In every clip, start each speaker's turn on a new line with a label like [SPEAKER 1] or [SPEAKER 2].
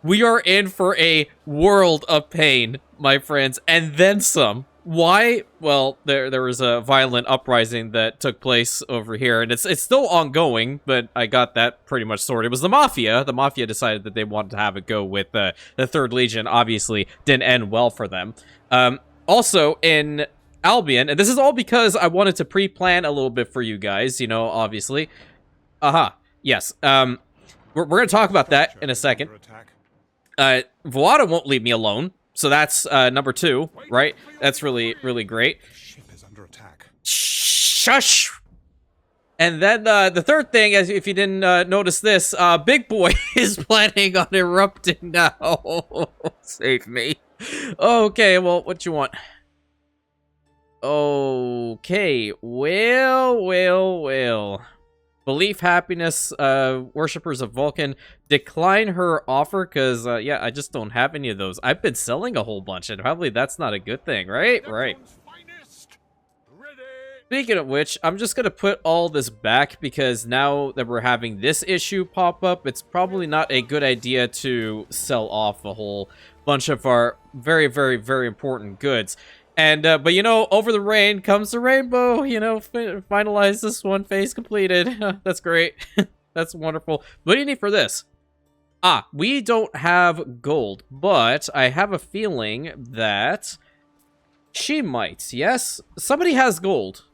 [SPEAKER 1] We are in for a world of pain, my friends, and then some. Why? Well, there was a violent uprising that took place over here, and it's still ongoing, but I got that pretty much sorted. It was the Mafia. The Mafia decided that they wanted to have it go with the 3rd Legion. Obviously, didn't end well for them. Also, in Albion, and this is all because I wanted to pre-plan a little bit for you guys, you know, obviously. Yes. We're going to talk about that in a second. Vuada won't leave me alone. So that's number 2, right? That's really, really great.
[SPEAKER 2] Ship is under attack.
[SPEAKER 1] Shush! And then the third thing, as if you didn't notice this, Big Boy is planning on erupting now. Save me. Okay, well, what you want? Okay, well. Belief, happiness, worshippers of Vulcan, decline her offer, because, yeah, I just don't have any of those. I've been selling a whole bunch, and probably that's not a good thing, right? Right. Speaking of which, I'm just gonna put all this back, because now that we're having this issue pop up, it's probably not a good idea to sell off a whole bunch of our very, very, very important goods. And, but you know, over the rain comes the rainbow, you know, finalize this one phase completed. That's great. That's wonderful. What do you need for this? We don't have gold, but I have a feeling that she might, yes? Somebody has gold,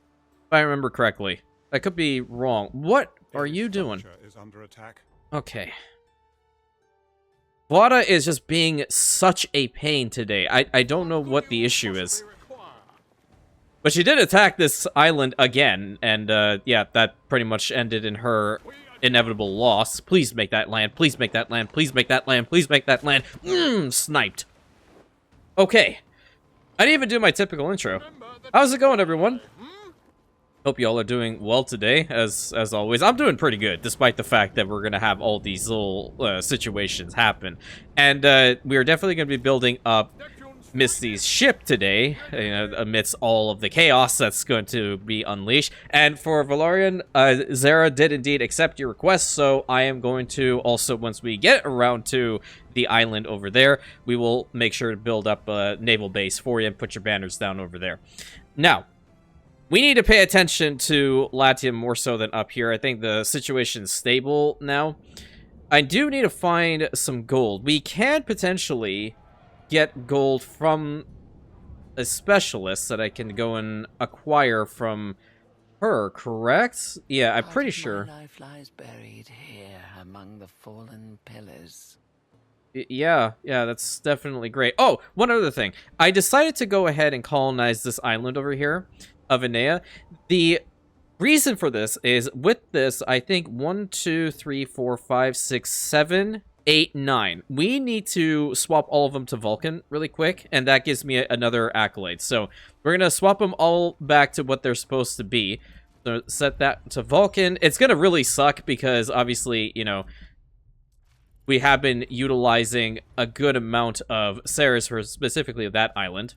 [SPEAKER 1] if I remember correctly. I could be wrong. What are you doing?
[SPEAKER 2] Is under attack.
[SPEAKER 1] Okay. Vlada is just being such a pain today. I don't know what the issue is. But she did attack this island again, and, yeah, that pretty much ended in her inevitable loss. Please make that land. Please make that land. Please make that land. Please make that land. Sniped. Okay. I didn't even do my typical intro. How's it going, everyone? Hope you all are doing well today, as always. I'm doing pretty good, despite the fact that we're going to have all these little situations happen. And we are definitely going to be building up Misty's ship today, you know, amidst all of the chaos that's going to be unleashed. And for Valerian, Zara did indeed accept your request, so I am going to also, once we get around to the island over there, we will make sure to build up a naval base for you and put your banners down over there. Now, we need to pay attention to Latium more so than up here. I think the situation's stable now. I do need to find some gold. We can potentially get gold from a specialist that I can go and acquire from her, correct? Yeah, I'm pretty sure.
[SPEAKER 3] My life lies buried here among the fallen pillars.
[SPEAKER 1] Yeah, that's definitely great. Oh, one other thing. I decided to go ahead and colonize this island over here of Enea. The reason for this is, with this, I think 1, 2, 3, 4, 5, 6, 7, 8, 9. We need to swap all of them to Vulcan really quick, and that gives me another accolade. So we're going to swap them all back to what they're supposed to be. So set that to Vulcan. It's going to really suck because, obviously, you know, we have been utilizing a good amount of Ceres for specifically that island.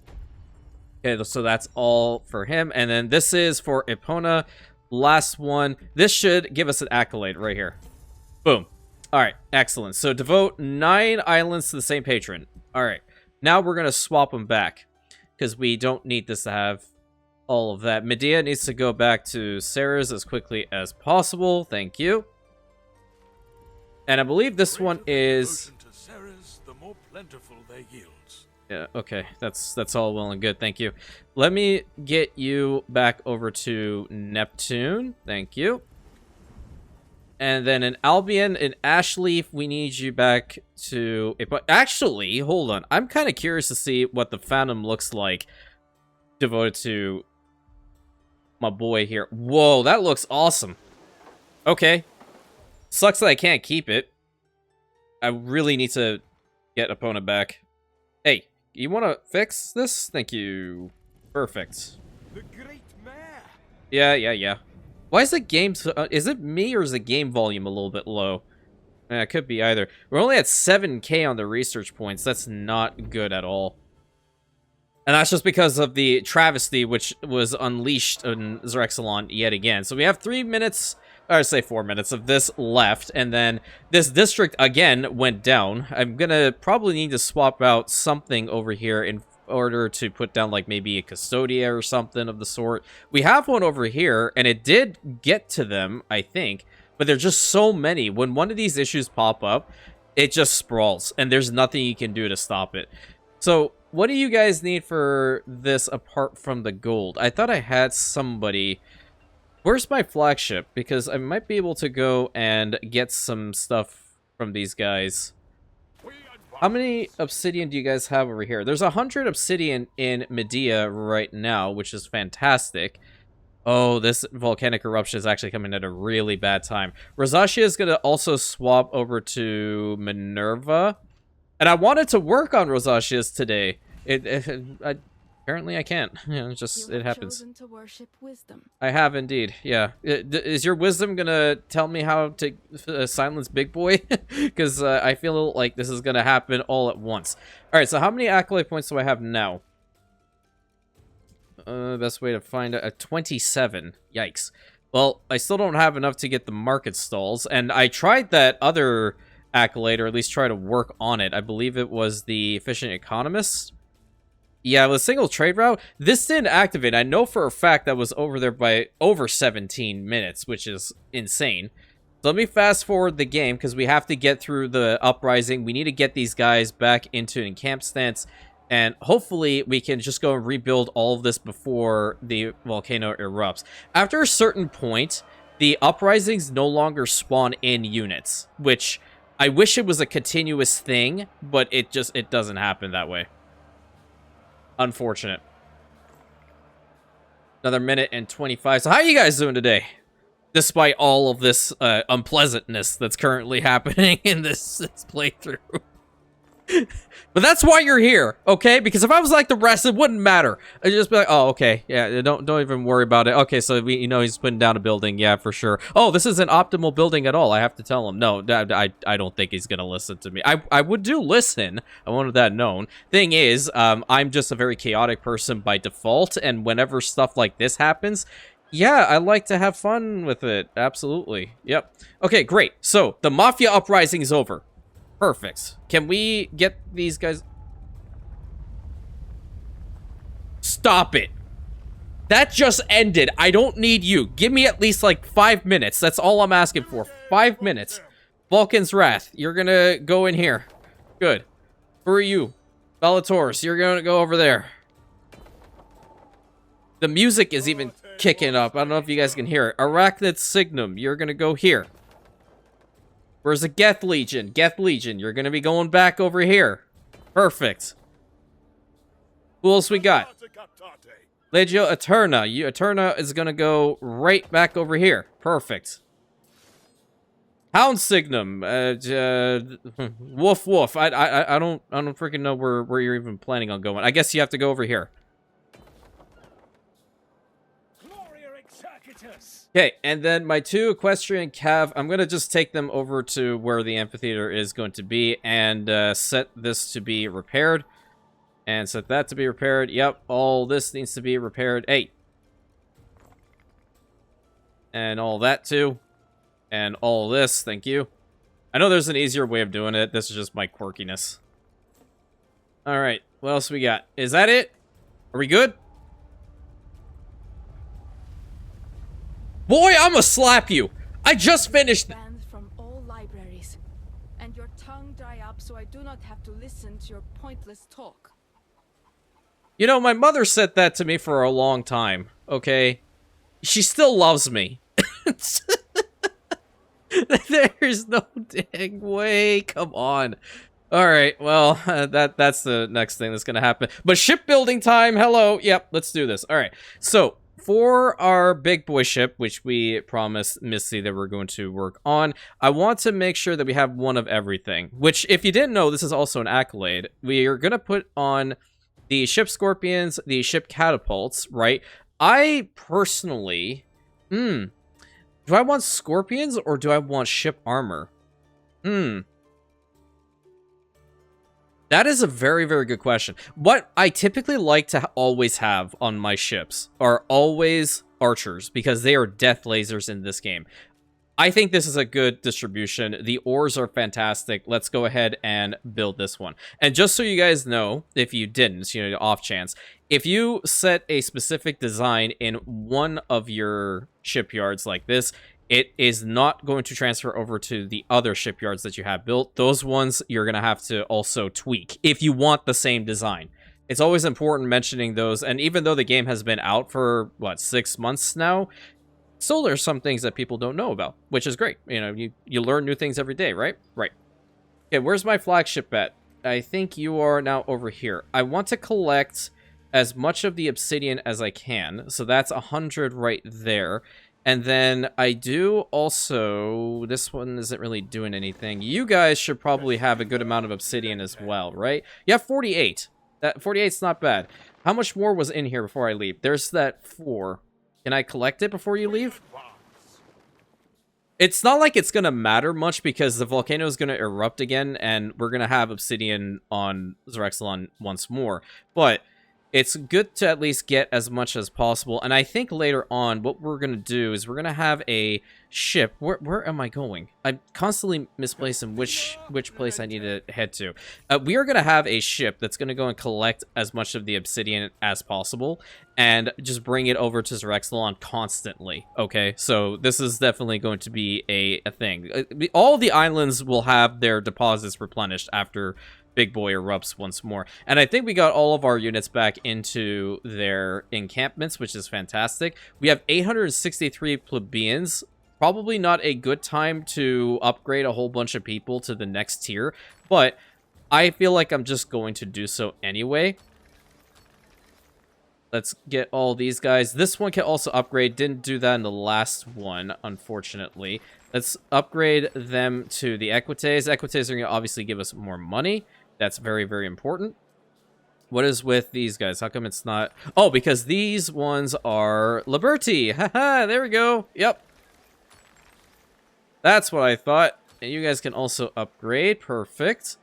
[SPEAKER 1] Okay, so that's all for him. And then this is for Epona. Last one. This should give us an accolade right here. Boom. All right, excellent. So devote 9 islands to the same patron. All right, now we're going to swap them back because we don't need this to have all of that. Medea needs to go back to Ceres as quickly as possible. Thank you. And I believe this one is... Yeah, okay, that's all well and good. Thank you. Let me get you back over to Neptune. Thank you. And then in Albion, in Ashleaf, we need you back to... But actually, hold on. I'm kind of curious to see what the Phantom looks like devoted to my boy here. Whoa, that looks awesome. Okay. Sucks that I can't keep it. I really need to get Epona back. Hey, you want to fix this? Thank you. Perfect.
[SPEAKER 2] The great mare.
[SPEAKER 1] Yeah. Why is the game... is it me or is the game volume a little bit low? It could be either. We're only at 7k on the research points. That's not good at all. And that's just because of the travesty which was unleashed in Zerexalon yet again. So we have 3 minutes or say 4 minutes of this left, and then this district again went down. I'm gonna probably need to swap out something over here in order to put down like maybe a custodia or something of the sort. We have one over here, and it did get to them, I think, but there's just so many. When one of these issues pop up, it just sprawls, and there's nothing you can do to stop it. So what do you guys need for this apart from the gold? I thought I had somebody. Where's my flagship? Because I might be able to go and get some stuff from these guys. How many obsidian do you guys have over here? There's 100 obsidian in Medea right now, which is fantastic. Oh, this volcanic eruption is actually coming at a really bad time. Rosacea is going to also swap over to Minerva. And I wanted to work on Rosacea's today. Apparently I can't. You know, it happens.
[SPEAKER 4] To worship wisdom.
[SPEAKER 1] I have indeed, yeah. Is your wisdom gonna tell me how to silence Big Boy? Because I feel like this is gonna happen all at once. Alright, so how many accolade points do I have now? Best way to find out. 27. Yikes. Well, I still don't have enough to get the market stalls, and I tried that other accolade, or at least try to work on it. I believe it was the efficient economist. Yeah, with a single trade route, this didn't activate. I know for a fact that was over there by over 17 minutes, which is insane. So let me fast forward the game, because we have to get through the uprising. We need to get these guys back into an encamp stance, and hopefully we can just go and rebuild all of this before the volcano erupts. After a certain point, the uprisings no longer spawn in units, which I wish it was a continuous thing, but it doesn't happen that way. Unfortunate. Another minute and 25. So how are you guys doing today? Despite all of this unpleasantness that's currently happening in this playthrough. But that's why you're here, okay? Because if I was like the rest, it wouldn't matter. I'd just be like, oh, okay, yeah, don't even worry about it. Okay, so he's putting down a building, yeah, for sure. Oh, this isn't optimal building at all. I have to tell him. No, I don't think he's gonna listen to me. I would do listen. I wanted that known. Thing is, I'm just a very chaotic person by default, and whenever stuff like this happens, yeah, I like to have fun with it. Absolutely. Yep. Okay, great. So the Mafia uprising is over. Perfect. Can we get these guys? Stop it. That just ended. I don't need you. Give me at least like 5 minutes. That's all I'm asking for. 5 minutes. Vulcan's Wrath. You're gonna go in here. Good. Who are you? Bellatorus. You're gonna go over there. The music is even kicking up. I don't know if you guys can hear it. Arachnid Signum. You're gonna go here. Where's the Geth Legion? Geth Legion, you're gonna be going back over here. Perfect. Who else we got? Legio Eterna. Eterna is gonna go right back over here. Perfect. Hound Signum. Woof woof. I don't freaking know where you're even planning on going. I guess you have to go over here. Okay, and then my 2 equestrian cav, I'm going to just take them over to where the amphitheater is going to be and set this to be repaired. And set that to be repaired. Yep, all this needs to be repaired. Hey. And all that too. And all this, thank you. I know there's an easier way of doing it. This is just my quirkiness. Alright, what else we got? Is that it? Are we good? Boy, I'ma slap you! I just finished.
[SPEAKER 4] Banned from all libraries, and your tongue dry up so I do not have to listen to your pointless talk.
[SPEAKER 1] You know, my mother said that to me for a long time, okay? She still loves me. There's no dang way. Come on. Alright, well, that's the next thing that's gonna happen. But shipbuilding time, hello. Yep, let's do this. Alright, so for our big boy ship, which we promised Missy that we're going to work on, I want to make sure that we have one of everything. Which, if you didn't know, this is also an accolade. We are going to put on the ship scorpions, the ship catapults, right? I personally... do I want scorpions or do I want ship armor? That is a very, very good question. What I typically like to always have on my ships are always archers, because they are death lasers in this game. I think this is a good distribution. The ores are fantastic. Let's go ahead and build this one. And just so you guys know, if you didn't, you know, off chance, if you set a specific design in one of your shipyards like this, it is not going to transfer over to the other shipyards that you have built. Those ones you're going to have to also tweak if you want the same design. It's always important mentioning those. And even though the game has been out for, what, 6 months now, still there's some things that people don't know about, which is great. You know, you learn new things every day, right? Right. Okay, where's my flagship at? I think you are now over here. I want to collect as much of the obsidian as I can. So that's 100 right there. And then I do also... This one isn't really doing anything. You guys should probably have a good amount of obsidian as well, right? You have 48. That 48's not bad. How much more was in here before I leave? There's that 4. Can I collect it before you leave? It's not like it's going to matter much because the volcano is going to erupt again and we're going to have obsidian on Zerexalon once more. But it's good to at least get as much as possible. And I think later on what we're going to do is we're going to have a ship. Where am I going? I'm constantly misplacing which place I need to head to. We are going to have a ship that's going to go and collect as much of the obsidian as possible and just bring it over to Zerexalon constantly, okay? So this is definitely going to be a thing. All the islands will have their deposits replenished after Big Boy erupts once more. And I think we got all of our units back into their encampments, which is fantastic. We have 863 plebeians. Probably not a good time to upgrade a whole bunch of people to the next tier, but I feel like I'm just going to do so anyway. Let's get all these guys. This one can also upgrade. Didn't do that in the last one, unfortunately. Let's upgrade them to the Equites. Equites are going to obviously give us more money. That's very, very important. What is with these guys? How come it's not... Oh, because these ones are Liberty. Haha, there we go. Yep. That's what I thought. And you guys can also upgrade. Perfect.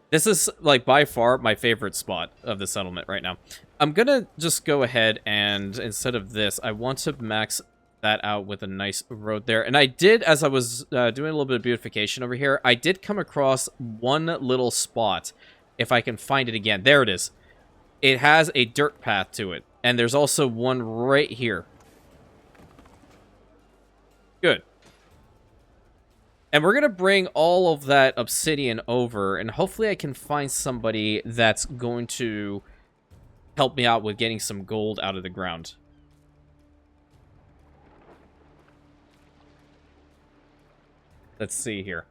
[SPEAKER 1] This is, like, by far my favorite spot of the settlement right now. I'm gonna just go ahead and, instead of this, I want to max that out with a nice road there. And I did, as I was doing a little bit of beautification over here, I did come across one little spot. If I can find it again. There it is. It has a dirt path to it. And there's also one right here. Good. And we're going to bring all of that obsidian over. And hopefully I can find somebody that's going to help me out with getting some gold out of the ground. Let's see here.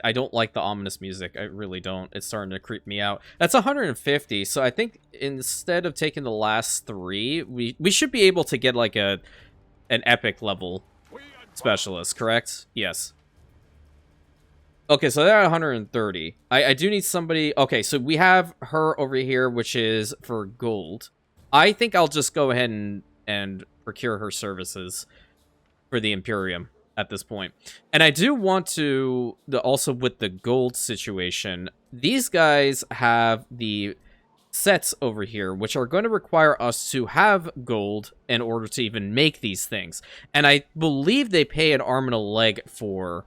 [SPEAKER 1] I don't like the ominous music. I really don't. It's starting to creep me out. That's 150. So I think instead of taking the last 3, we should be able to get like an epic level specialist, correct? Yes. Okay, so they're at 130. I do need somebody... Okay, so we have her over here, which is for gold. I think I'll just go ahead and procure her services for the Imperium at this point. And I do want to, also with the gold situation, these guys have the sets over here, which are going to require us to have gold in order to even make these things. And I believe they pay an arm and a leg for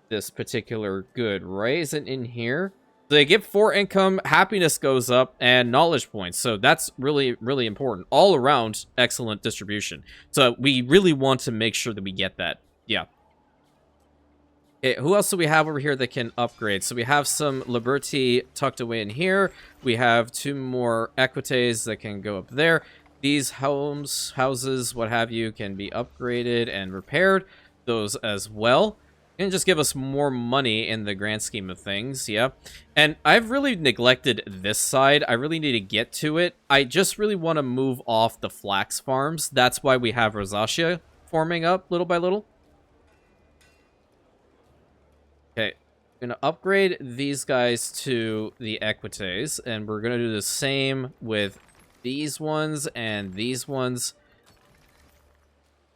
[SPEAKER 1] this particular good, right? Isn't in here? They get 4 income, happiness goes up, and knowledge points. So that's really, really important. All around, excellent distribution. So we really want to make sure that we get that. Yeah. Okay, who else do we have over here that can upgrade? So we have some Liberty tucked away in here. We have 2 more Equites that can go up there. These houses, what have you, can be upgraded and repaired. Those as well. And just give us more money in the grand scheme of things, yeah. And I've really neglected this side. I really need to get to it. I just really want to move off the flax farms. That's why we have Rosacea forming up little by little. Okay, I'm going to upgrade these guys to the Equites. And we're going to do the same with these ones and these ones.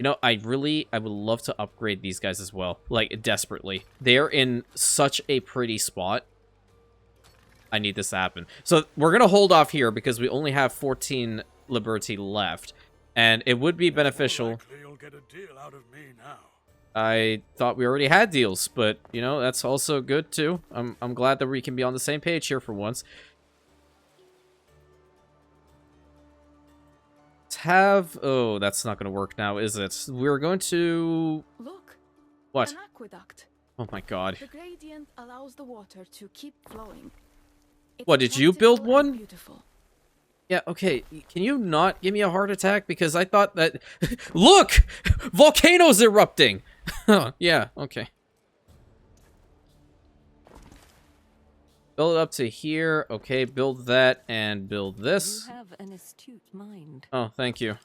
[SPEAKER 1] You know, I would love to upgrade these guys as well. Like, desperately. They're in such a pretty spot. I need this to happen. So, we're going to hold off here because we only have 14 Liberty left. And it would be beneficial.
[SPEAKER 2] Likely you'll get a deal out of me now.
[SPEAKER 1] I thought we already had deals, but, you know, that's also good, too. I'm glad that we can be on the same page here for once. Let's have... Oh, that's not going to work now, is it? We're going to...
[SPEAKER 4] Look.
[SPEAKER 1] What?
[SPEAKER 4] An aqueduct.
[SPEAKER 1] Oh my god.
[SPEAKER 4] The gradient allows the water to keep flowing. It's
[SPEAKER 1] What, did you build
[SPEAKER 4] practical and
[SPEAKER 1] one?
[SPEAKER 4] Beautiful.
[SPEAKER 1] Yeah, okay. Can you not give me a heart attack? Because I thought that... Look! Volcanoes erupting! Yeah, okay. Build it up to here. Okay, build that and build this.
[SPEAKER 5] You have an astute mind.
[SPEAKER 1] Oh, thank you.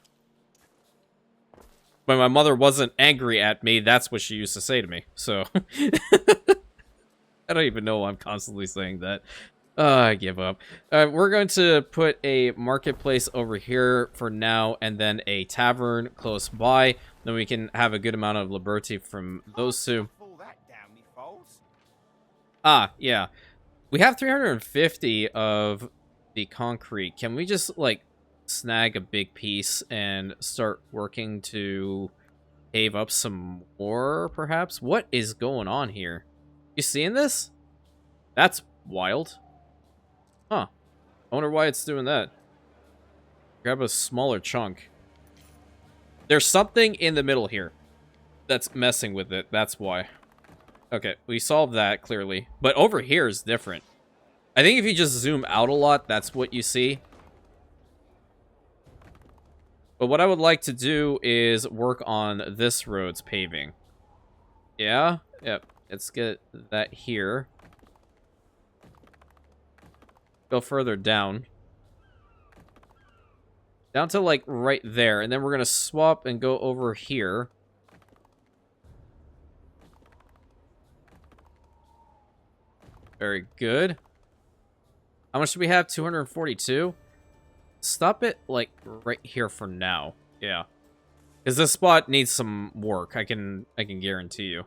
[SPEAKER 1] When my mother wasn't angry at me, that's what she used to say to me. So... I don't even know why I'm constantly saying that. I give up. We're going to put a marketplace over here for now, and then a tavern close by. Then we can have a good amount of liberty from those two. Ah, yeah. We have 350 of the concrete. Can we just, like, snag a big piece and start working to pave up some more, perhaps? What is going on here? You seeing this? That's wild. Huh. I wonder why it's doing that. Grab a smaller chunk. There's something in the middle here that's messing with it. That's why. Okay, we solved that, clearly. But over here is different. I think if you just zoom out a lot, that's what you see. But what I would like to do is work on this road's paving. Yeah? Yep. Let's get that here. Go further down. Down to, like, right there. And then we're going to swap and go over here. Very good. How much do we have? 242? Stop it, like, right here for now. Yeah. Because this spot needs some work. I can guarantee you.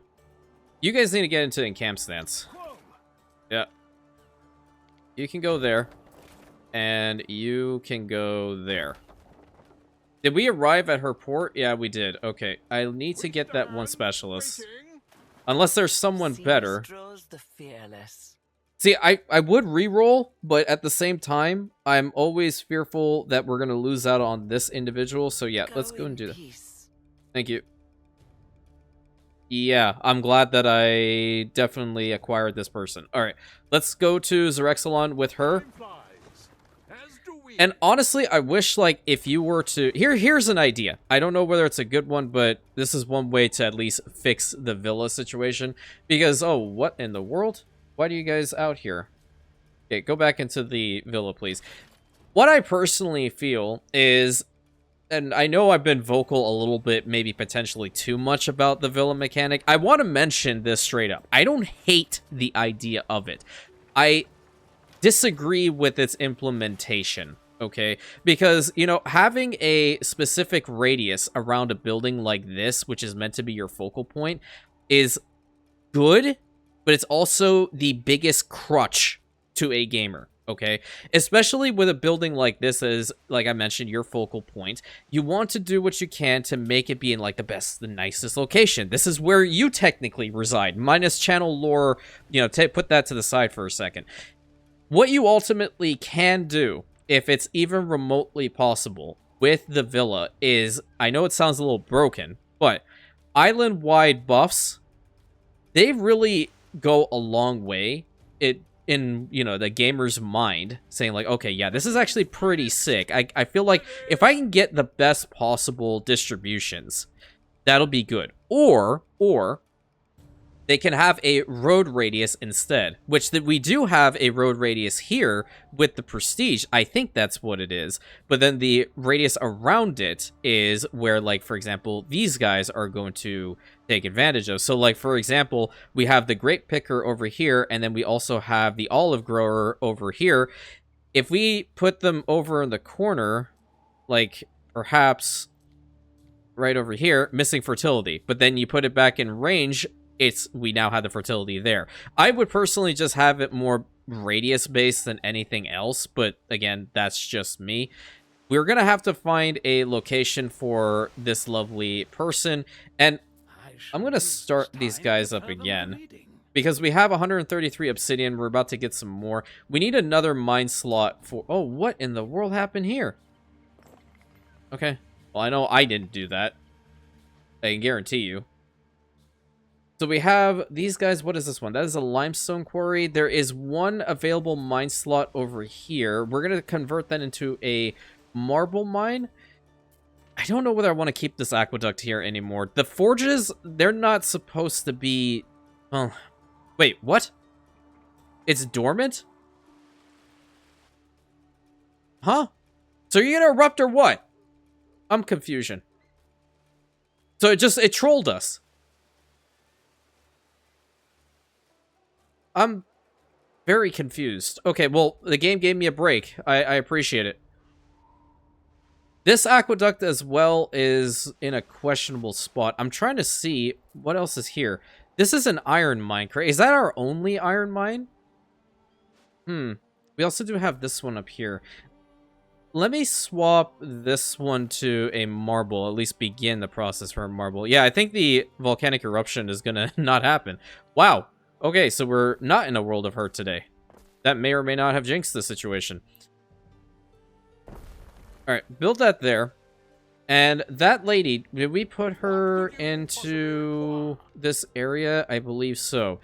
[SPEAKER 1] You guys need to get into encamp stance. Yeah. You can go there. And you can go there. Did we arrive at her port? Yeah, we did. Okay. I need to get that one specialist. Unless there's someone better. See, I would re-roll, but at the same time, I'm always fearful that we're going to lose out on this individual. So yeah, let's go and do that. Thank you. Yeah, I'm glad that I definitely acquired this person. All right, let's go to Zerexalon with her. And honestly, I wish, like, if you were to... Here's an idea. I don't know whether it's a good one, but this is one way to at least fix the villa situation. Because, oh, what in the world? Why are you guys out here? Okay, go back into the villa, please. What I personally feel is... And I know I've been vocal a little bit, maybe potentially too much about the villa mechanic. I want to mention this straight up. I don't hate the idea of it. I disagree with its implementation, okay? Because, you know, having a specific radius around a building like this, which is meant to be your focal point, is good, but it's also the biggest crutch to a gamer. Okay, especially with a building like this as, like I mentioned, your focal point. You want to do what you can to make it be in, like, the best, the nicest location. This is where you technically reside, minus channel lore, you know, put that to the side for a second. What you ultimately can do, if it's even remotely possible, with the villa is, I know it sounds a little broken, but island-wide buffs, they really go a long way. In, you know, the gamer's mind, saying like, okay, yeah, this is actually pretty sick. I feel like if I can get the best possible distributions, that'll be good. Or they can have a road radius instead, which that we do have a road radius here with the prestige. I think that's what it is. But then the radius around it is where, like, for example, these guys are going to take advantage of. So, like, for example, we have the grape picker over here, and then we also have the olive grower over here. If we put them over in the corner, like, perhaps right over here, missing fertility, but then you put it back in range, we now have the fertility there. I would personally just have it more radius based than anything else, but again, that's just me. we're going to have to find a location for this lovely person. And I'm going to start these guys up again. Because we have 133 obsidian. We're about to get some more. We need another mine slot for... Oh, what in the world happened here? Okay. Well, I know I didn't do that. I can guarantee you. So we have these guys. What is this one? That is a limestone quarry. There is one available mine slot over here. We're going to convert that into a marble mine. I don't know whether I want to keep this aqueduct here anymore. The forges, they're not supposed to be... Oh, wait, what? It's dormant? Huh? So you're going to erupt or what? I'm confusion. So it trolled us. I'm very confused. Okay, well, the game gave me a break. I appreciate it. This aqueduct as well is in a questionable spot. I'm trying to see what else is here. This is an iron mine. Is that our only iron mine? We also do have this one up here. Let me swap this one to a marble, at least begin the process for a marble. Yeah, I think the volcanic eruption is gonna not happen. Wow. Okay, so we're not in a world of hurt today. That may or may not have jinxed the situation. Alright, build that there. And that lady, did we put her into this area? I believe so.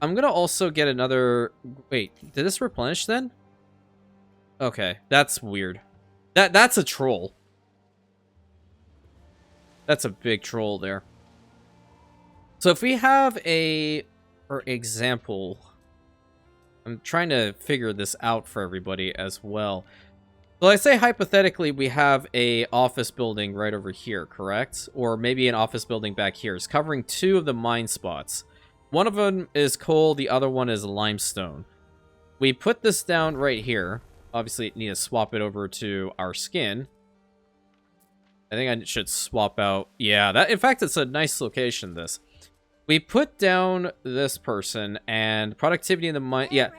[SPEAKER 1] I'm gonna also get another... Wait, did this replenish then? Okay, that's weird. That's a troll. That's a big troll there. So if we have a... For example... I'm trying to figure this out for everybody as well. So I say hypothetically we have a office building right over here, correct? Or maybe an office building back here. It's covering 2 of the mine spots. One of them is coal, the other one is limestone. We put this down right here. Obviously, need to swap it over to our skin. I think I should swap out... Yeah, that. In fact, it's a nice location, this. We put down this person, and productivity in the mine... Yeah.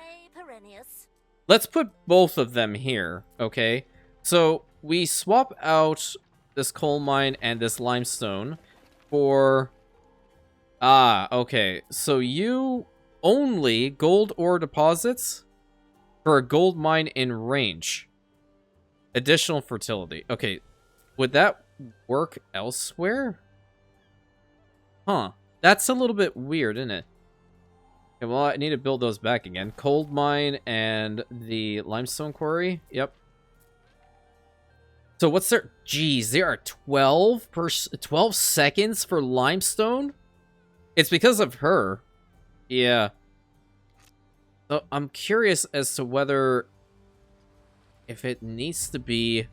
[SPEAKER 1] Let's put both of them here, okay? So, we swap out this coal mine and this limestone for... Ah, okay. So, you only gold ore deposits for a gold mine in range. Additional fertility. Okay, would that work elsewhere? Huh. That's a little bit weird, isn't it? Okay, well, I need to build those back again. Coal mine and the limestone quarry. Yep. So what's there? Geez, there are 12 seconds for limestone? It's because of her. Yeah. So I'm curious as to whether... If it needs to be...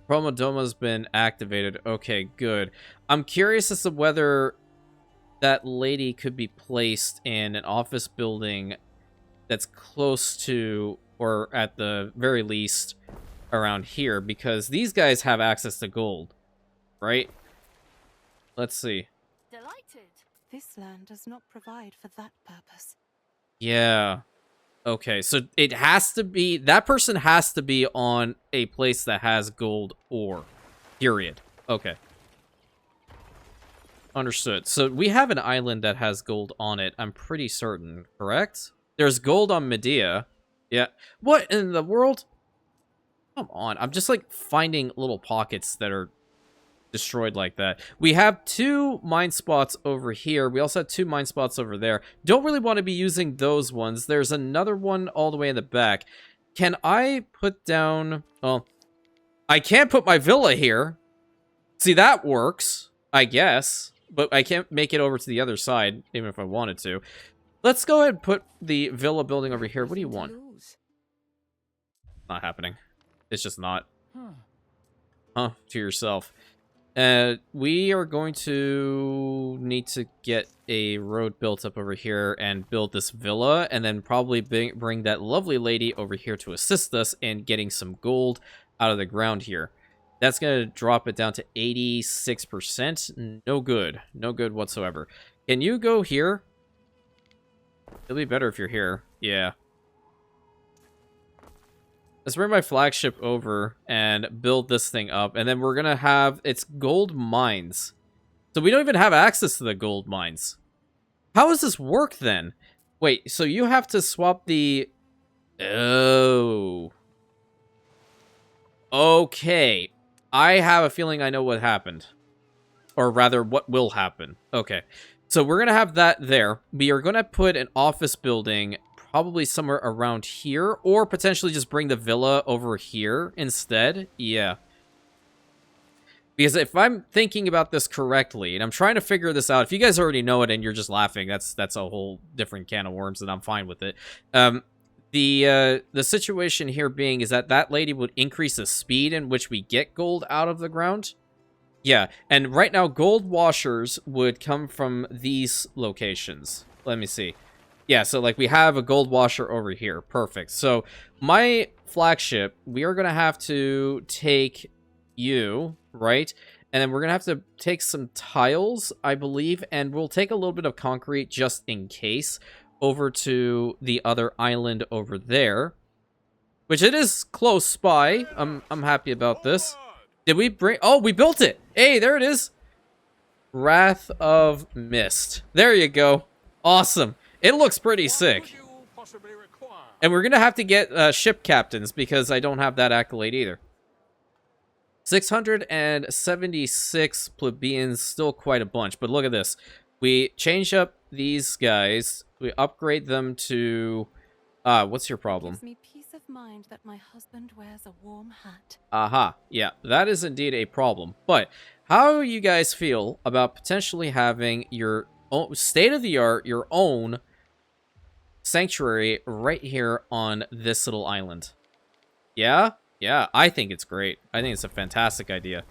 [SPEAKER 1] Chromodoma's been activated. Okay, good. I'm curious as to whether... that lady could be placed in an office building that's close to, or at the very least, around here, because these guys have access to gold, right? Let's see.
[SPEAKER 5] Delighted. This land does not provide for that purpose.
[SPEAKER 1] Yeah. Okay, so it has to be, that person has to be on a place that has gold ore. Period. Okay. Understood. So we have an island that has gold on it, I'm pretty certain, correct? There's gold on Medea. Yeah. What in the world? Come on. I'm just like finding little pockets that are destroyed like that. We have 2 mine spots over here. We also have 2 mine spots over there. Don't really want to be using those ones. There's another one all the way in the back. Can I put down... Well, I can't put my villa here. See, that works, I guess. But I can't make it over to the other side, even if I wanted to. Let's go ahead and put the villa building over here. What do you want? Not happening. It's just not. Huh? To yourself. We are going to need to get a road built up over here and build this villa, and then probably bring that lovely lady over here to assist us in getting some gold out of the ground here. That's going to drop it down to 86%. No good. No good whatsoever. Can you go here? It'll be better if you're here. Yeah. Let's bring my flagship over and build this thing up. And then we're going to have its gold mines. So we don't even have access to the gold mines. How does this work then? Wait, so you have to swap the... Oh. Okay. I have a feeling I know what happened. Or rather, what will happen. Okay. So we're going to have that there. We are going to put an office building probably somewhere around here. Or potentially just bring the villa over here instead. Yeah. Because if I'm thinking about this correctly, and I'm trying to figure this out, if you guys already know it and you're just laughing, that's a whole different can of worms, and I'm fine with it. The situation here being is that lady would increase the speed in which we get gold out of the ground. Yeah, and right now gold washers would come from these locations. Let me see. Yeah, so like we have a gold washer over here. Perfect. So my flagship, we are going to have to take you, right? And then we're going to have to take some tiles, I believe, and we'll take a little bit of concrete just in case over to the other island over there, which it is close by. I'm happy about this. Did we bring... Oh, we built it. Hey, there it is. Wrath of Mist. There you go. Awesome. It looks pretty sick. And we're going to have to get ship captains because I don't have that accolade either. 676 plebeians, still quite a bunch, but look at this. We change up these guys. We upgrade them to... what's your problem?
[SPEAKER 5] Gives me peace of mind that my husband wears a warm hat.
[SPEAKER 1] Aha. Yeah, that is indeed a problem. But how do you guys feel about potentially having your own state-of-the-art, your own sanctuary right here on this little island? Yeah? Yeah, I think it's great. I think it's a fantastic idea.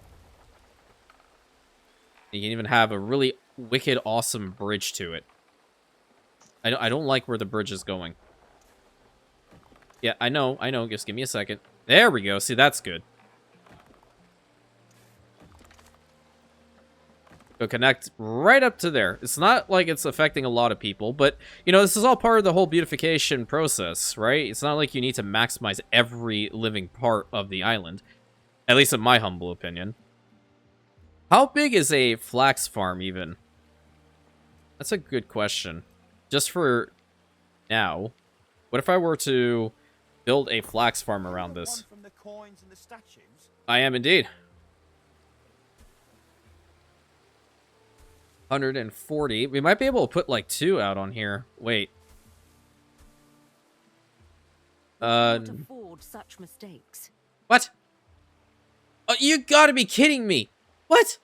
[SPEAKER 1] You can even have a really wicked, awesome bridge to it. I don't like where the bridge is going. Yeah, I know. Just give me a second. There we go. See, that's good. Go connect right up to there. It's not like it's affecting a lot of people, but, you know, this is all part of the whole beautification process, right? It's not like you need to maximize every living part of the island. At least in my humble opinion. How big is a flax farm, even? That's a good question. Just for now, what if I were to build a flax farm around this? I am indeed. 140. We might be able to put like 2 out on here. Wait.
[SPEAKER 6] Can't afford such mistakes.
[SPEAKER 1] What? Oh, you gotta be kidding me. What?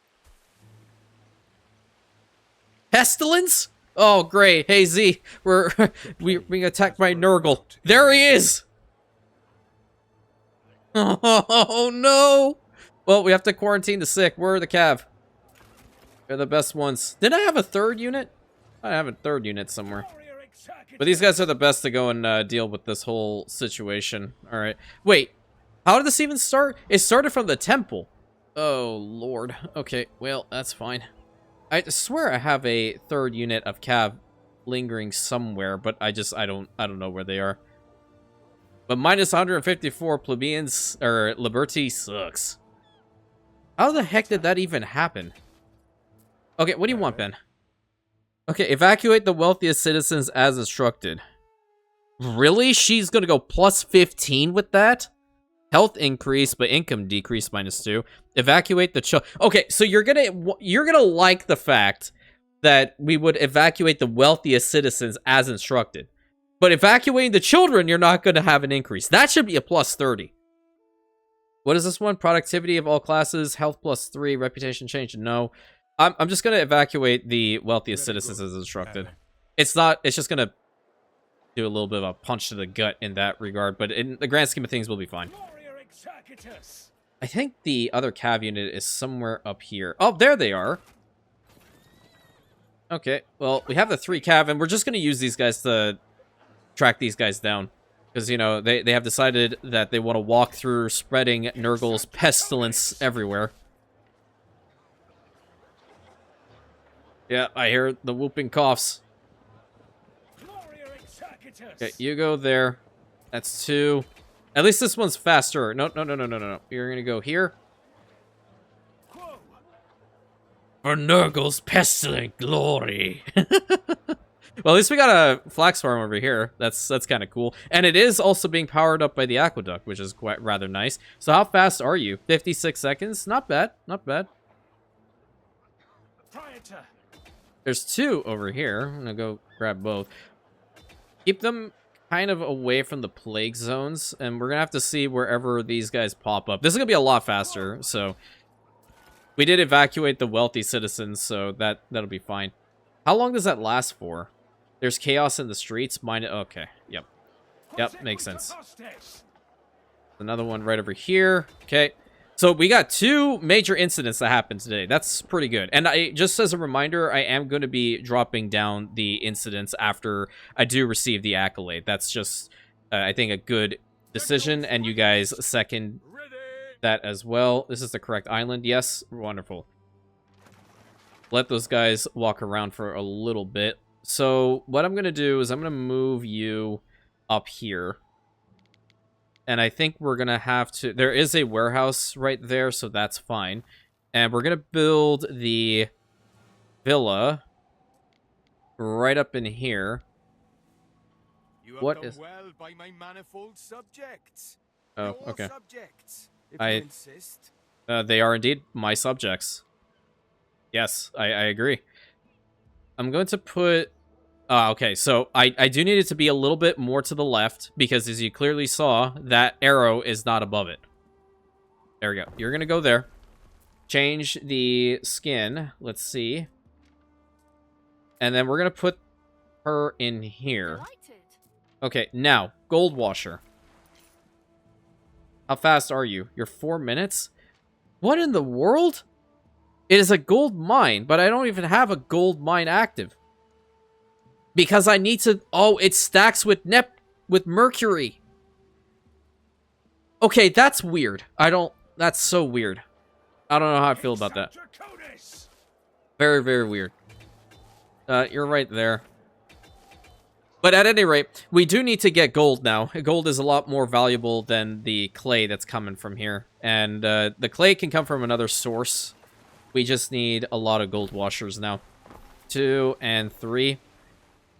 [SPEAKER 1] Pestilence? Oh, great. Hey, Z. We're being attacked by Nurgle. There he is. Oh, no. Well, we have to quarantine the sick. Where are the cav? They're the best ones. Did I have a third unit? I have a third unit somewhere. But these guys are the best to go and deal with this whole situation. Alright. Wait. How did this even start? It started from the temple. Oh, Lord. Okay, well, that's fine. I swear I have a third unit of cav lingering somewhere, but I don't know where they are. But minus 154 plebeians, or Liberty sucks. How the heck did that even happen? Okay, what do you want, Ben? Okay, evacuate the wealthiest citizens as instructed. Really? She's gonna go plus 15 with that? Health increase, but income decrease -2. Evacuate the Okay, so you're gonna like the fact that we would evacuate the wealthiest citizens as instructed. But evacuating the children, you're not gonna have an increase. That should be a plus 30. What is this one? Productivity of all classes, health +3, reputation change, no. I'm just gonna evacuate the wealthiest citizens as instructed. It's just gonna do a little bit of a punch to the gut in that regard, but in the grand scheme of things, we'll be fine. I think the other cav unit is somewhere up here. Oh, there they are. Okay, well, we have the 3 cav, and we're just gonna use these guys to track these guys down. Because, you know, they have decided that they want to walk through spreading Nurgle's pestilence everywhere. Yeah, I hear the whooping coughs. Okay, you go there. That's 2. At least this one's faster. No, no, no, no, no, no, no. You're gonna go here. For Nurgle's pestilent glory. Well, at least we got a flax farm over here. That's kind of cool. And it is also being powered up by the aqueduct, which is quite rather nice. So how fast are you? 56 seconds? Not bad. Not bad. There's 2 over here. I'm gonna go grab both. Keep them kind of away from the plague zones, and we're gonna have to see wherever these guys pop up. This is gonna be a lot faster, so we did evacuate the wealthy citizens, so that'll be fine. How long does that last for? There's chaos in the streets. Okay, yep. Yep, makes sense. Another one right over here. Okay. So we got 2 major incidents that happened today. That's pretty good. And just as a reminder, I am going to be dropping down the incidents after I do receive the accolade. That's just, I think, a good decision, and you guys second that as well. This is the correct island. Yes, wonderful. Let those guys walk around for a little bit. So what I'm going to do is I'm going to move you up here. And I think we're going to have to... There is a warehouse right there, so that's fine. And we're going to build the villa right up in here.
[SPEAKER 7] You have
[SPEAKER 1] What
[SPEAKER 7] done
[SPEAKER 1] is...
[SPEAKER 7] well by my manifold subjects.
[SPEAKER 1] Oh,
[SPEAKER 7] Your
[SPEAKER 1] okay.
[SPEAKER 7] Subjects, if you insist.
[SPEAKER 1] They are indeed my subjects. Yes, I agree. I'm going to put... okay, so I do need it to be a little bit more to the left, because as you clearly saw, that arrow is not above it. There we go. You're going to go there. Change the skin. Let's see. And then we're going to put her in here. Okay, now, gold washer. How fast are you? You're 4 minutes? What in the world? It is a gold mine, but I don't even have a gold mine active. Because I need to... Oh, it stacks with Mercury. Okay, that's weird. That's so weird. I don't know how I feel about that. Very, very weird. You're right there. But at any rate, we do need to get gold now. Gold is a lot more valuable than the clay that's coming from here. And the clay can come from another source. We just need a lot of gold washers now. 2 and 3.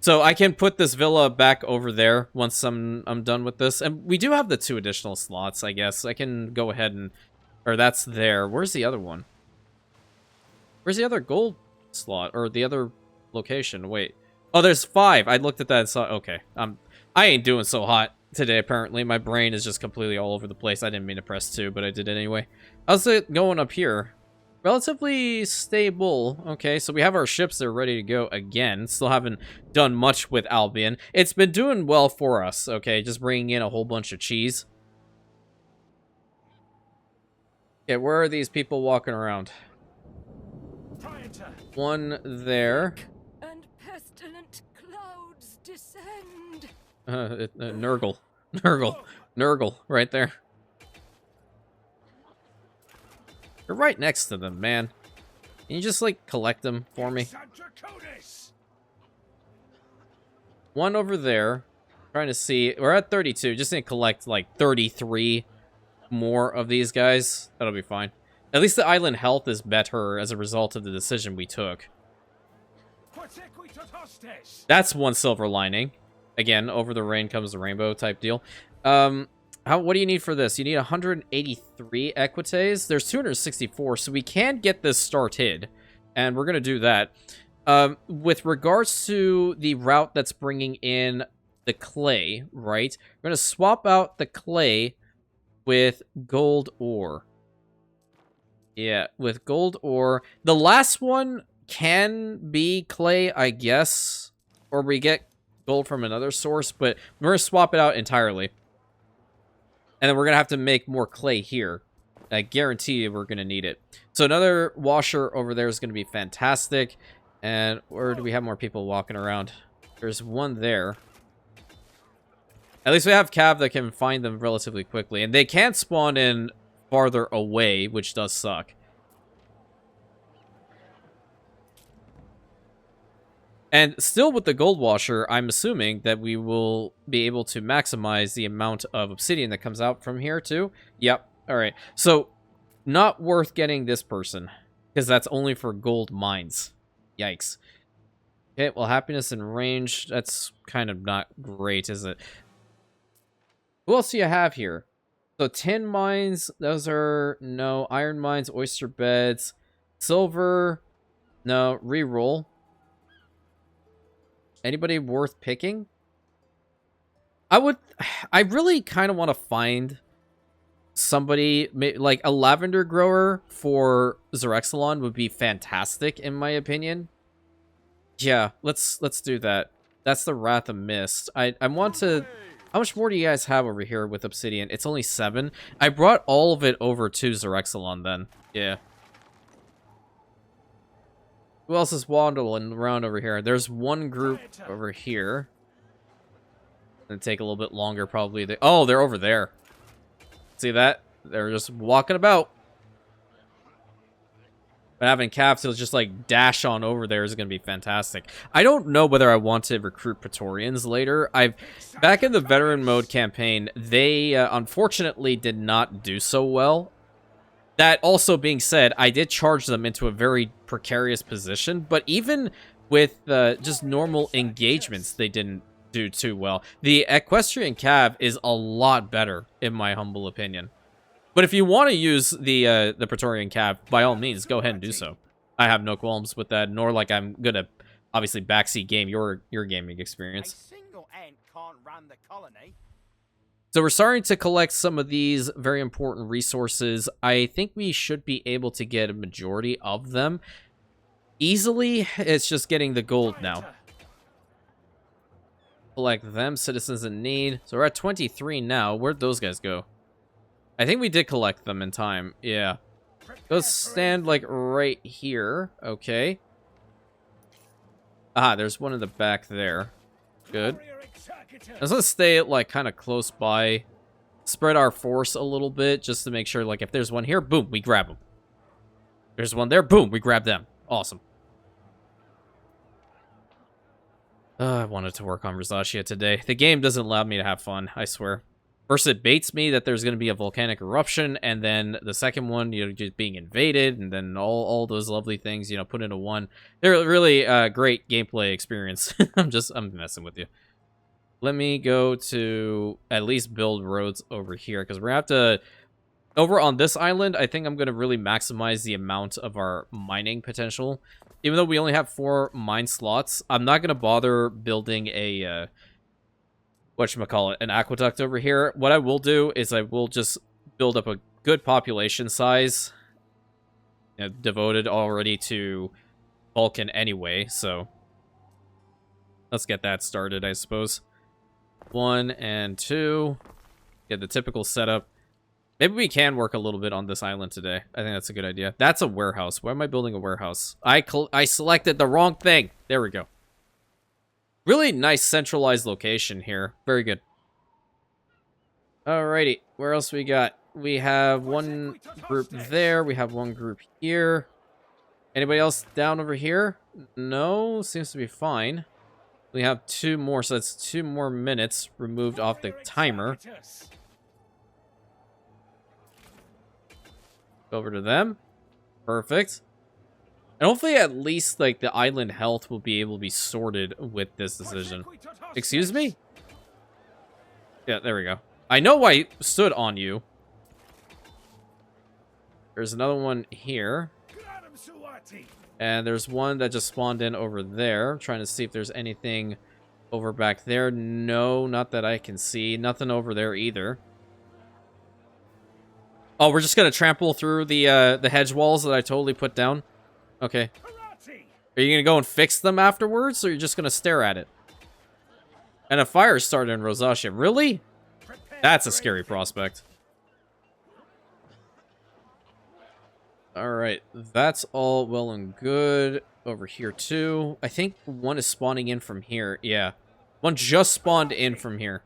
[SPEAKER 1] So I can put this villa back over there once I'm done with this. And we do have the 2 additional slots, I guess. I can go ahead and... Or that's there. Where's the other one? Where's the other gold slot? Or the other location? Wait. Oh, there's 5. I looked at that and saw... Okay. I ain't doing so hot today, apparently. My brain is just completely all over the place. I didn't mean to press 2, but I did it anyway. How's it going up here? Relatively stable. Okay, so we have our ships that are ready to go again. Still haven't done much with Albion. It's been doing well for us, okay? Just bringing in a whole bunch of cheese. Okay, where are these people walking around? One there.
[SPEAKER 4] And pestilent clouds descend.
[SPEAKER 1] Nurgle. Nurgle, right there. You're right next to them, man. Can you just, like, collect them for me? One over there. Trying to see. We're at 32. Just need to collect, like, 33 more of these guys. That'll be fine. At least the island health is better as a result of the decision we took. That's one silver lining. Again, over the rain comes the rainbow type deal. What do you need for this? You need 183 equites. There's 264, so we can get this started, and we're going to do that. With regards to the route that's bringing in the clay, right? We're going to swap out the clay with gold ore. Yeah, with gold ore. The last one can be clay, I guess, or we get gold from another source, but we're going to swap it out entirely. And then we're going to have to make more clay here. I guarantee you we're going to need it. So another washer over there is going to be fantastic. And where do we have more people walking around? There's one there. At least we have Cav that can find them relatively quickly. And they can spawn in farther away, which does suck. And still with the gold washer, I'm assuming that we will be able to maximize the amount of obsidian that comes out from here too. Yep. All right. So not worth getting this person because that's only for gold mines. Yikes. Okay, well, happiness and range, that's kind of not great, is it? Who else do you have here? So tin mines, those are no. Iron mines, oyster beds, silver, no. Reroll. Anybody worth picking? I really kind of want to find somebody, like a lavender grower for Zerexalon would be fantastic in my opinion. Yeah, let's do that. That's the Wrath of Mist. I want to... How much more do you guys have over here with obsidian? It's only 7. I brought all of it over to Zerexalon then. Yeah. Who else is wandering around over here? There's one group over here. It'll take a little bit longer probably. Oh, they're over there. See that? They're just walking about. But having capsules just like dash on over there is going to be fantastic. I don't know whether I want to recruit Praetorians later. Back in the veteran mode campaign, they unfortunately did not do so well. That also being said, I did charge them into a very precarious position, but even with just normal engagements, they didn't do too well. The Equestrian Cav is a lot better, in my humble opinion. But if you want to use the Praetorian Cav, by all means, go ahead and do so. I have no qualms with that, nor like I'm gonna obviously backseat game your gaming experience.
[SPEAKER 7] A single ant can't run the colony.
[SPEAKER 1] So we're starting to collect some of these very important resources. I think we should be able to get a majority of them easily. It's just getting the gold now. Collect them, citizens in need. So we're at 23 now. Where'd those guys go? I think we did collect them in time. Yeah. Those stand like right here. Okay. Ah, there's one in the back there. Good. Let's stay like kind of close by. Spread our force a little bit just to make sure like if there's one here, boom, we grab them. There's one there, boom, we grab them. Awesome. I wanted to work on Rosacea today. The game doesn't allow me to have fun, I swear. First, it baits me that there's going to be a volcanic eruption, and then the second one, you know, just being invaded, and then all those lovely things, you know, put into one. They're really great gameplay experience. I'm messing with you. Let me go to at least build roads over here, because we're going to have to... Over on this island, I think I'm going to really maximize the amount of our mining potential. Even though we only have 4 mine slots, I'm not going to bother building a... whatchamacallit, an aqueduct over here. What I will do is I will just build up a good population size, you know, devoted already to Vulcan anyway, so let's get that started, I suppose. 1 and 2. Get the typical setup. Maybe we can work a little bit on this island today. I think that's a good idea. That's a warehouse. Why am I building a warehouse? I selected the wrong thing. There we go. Really nice centralized location here. Very good. Alrighty. Where else we got? We have one group there. We have one group here. Anybody else down over here? No. Seems to be fine. We have 2 more, so that's 2 more minutes removed off the timer. Go over to them. Perfect. And hopefully at least, like, the island health will be able to be sorted with this decision. Excuse me? Yeah, there we go. I know I stood on you. There's another one here. And there's one that just spawned in over there. I'm trying to see if there's anything over back there. No, not that I can see. Nothing over there either. Oh, we're just going to trample through the hedge walls that I totally put down? Okay. Are you going to go and fix them afterwards, or are you just going to stare at it? And a fire started in Rosacea. Really? That's a scary prospect. Alright, that's all well and good. Over here, too. I think one is spawning in from here. Yeah. One just spawned in from here.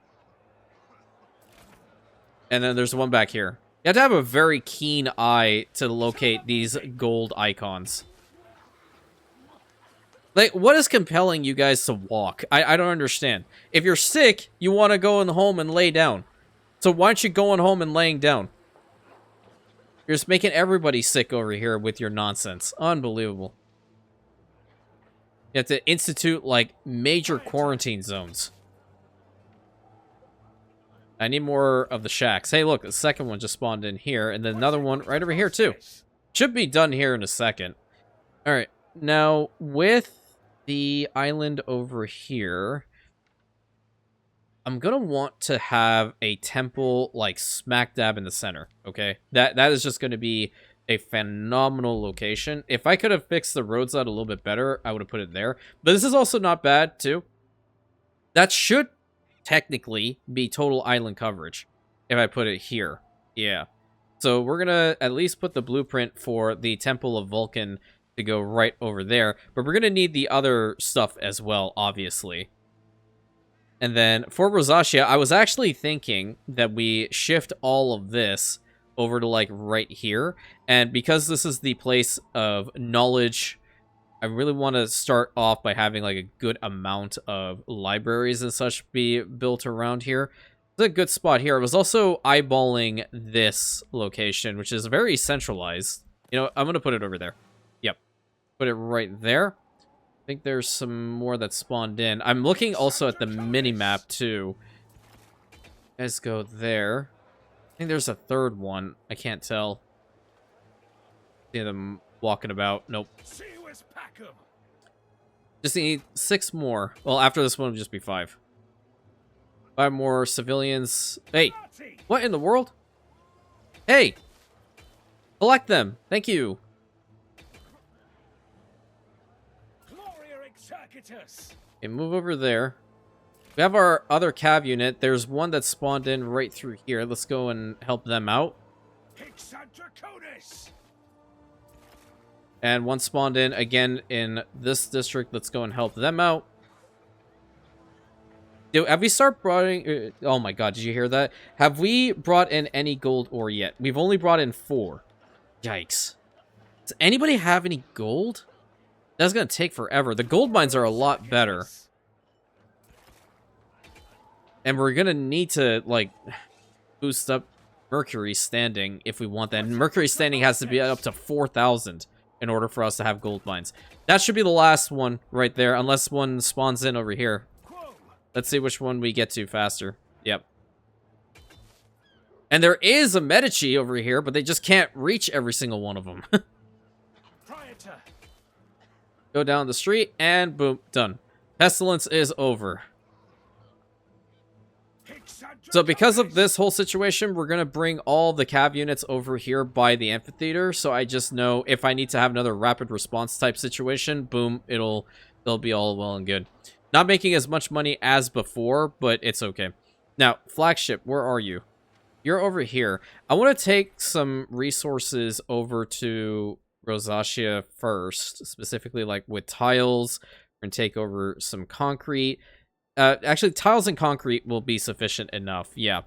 [SPEAKER 1] And then there's one back here. You have to have a very keen eye to locate these gold icons. Like, what is compelling you guys to walk? I don't understand. If you're sick, you want to go in home and lay down. So why aren't you going home and laying down? You're just making everybody sick over here with your nonsense. Unbelievable. You have to institute, like, major quarantine zones. I need more of the shacks. Hey, look, the second one just spawned in here, and then another one right over here, too. Should be done here in a second. Alright, now, with the island over here, I'm gonna want to have a temple, like, smack dab in the center, okay? That is just gonna be a phenomenal location. If I could have fixed the roads out a little bit better, I would have put it there. But this is also not bad, too. That should technically be total island coverage if I put it here. Yeah. So we're gonna at least put the blueprint for the Temple of Vulcan to go right over there. But we're gonna need the other stuff as well, obviously. And then for Rosacea, I was actually thinking that we shift all of this over to, like, right here. And because this is the place of knowledge, I really want to start off by having, like, a good amount of libraries and such be built around here. It's a good spot here. I was also eyeballing this location, which is very centralized. You know, I'm going to put it over there. Yep. Put it right there. I think there's some more that spawned in. I'm looking also at the mini-map, too. Let's go there. I think there's a third one. I can't tell. See them walking about. Nope. Just need 6 more. Well, after this one, it'll just be 5. 5 more civilians. Hey, what in the world? Hey! Collect them. Thank you. Okay, move over there. We have our other cav unit. There's one that spawned in right through here. Let's go and help them out. And one spawned in again in this district. Let's go and help them out. Have we started brought? Oh my god, did you hear that? Have we brought in any gold ore yet? We've only brought in 4. Yikes. Does anybody have any gold? That's gonna take forever. The gold mines are a lot better. And we're gonna need to, like, boost up Mercury standing if we want that. And Mercury standing has to be up to 4,000 in order for us to have gold mines. That should be the last one right there, unless one spawns in over here. Let's see which one we get to faster. Yep. And there is a Medici over here, but they just can't reach every single one of them. Go down the street, and boom, done. Pestilence is over. So because of this whole situation, we're going to bring all the cav units over here by the amphitheater. So I just know if I need to have another rapid response type situation, boom, they'll be all well and good. Not making as much money as before, but it's okay. Now, flagship, where are you? You're over here. I want to take some resources over to Rosacea first, specifically like with tiles. We're going to take over some concrete. Actually, tiles and concrete will be sufficient enough, yeah.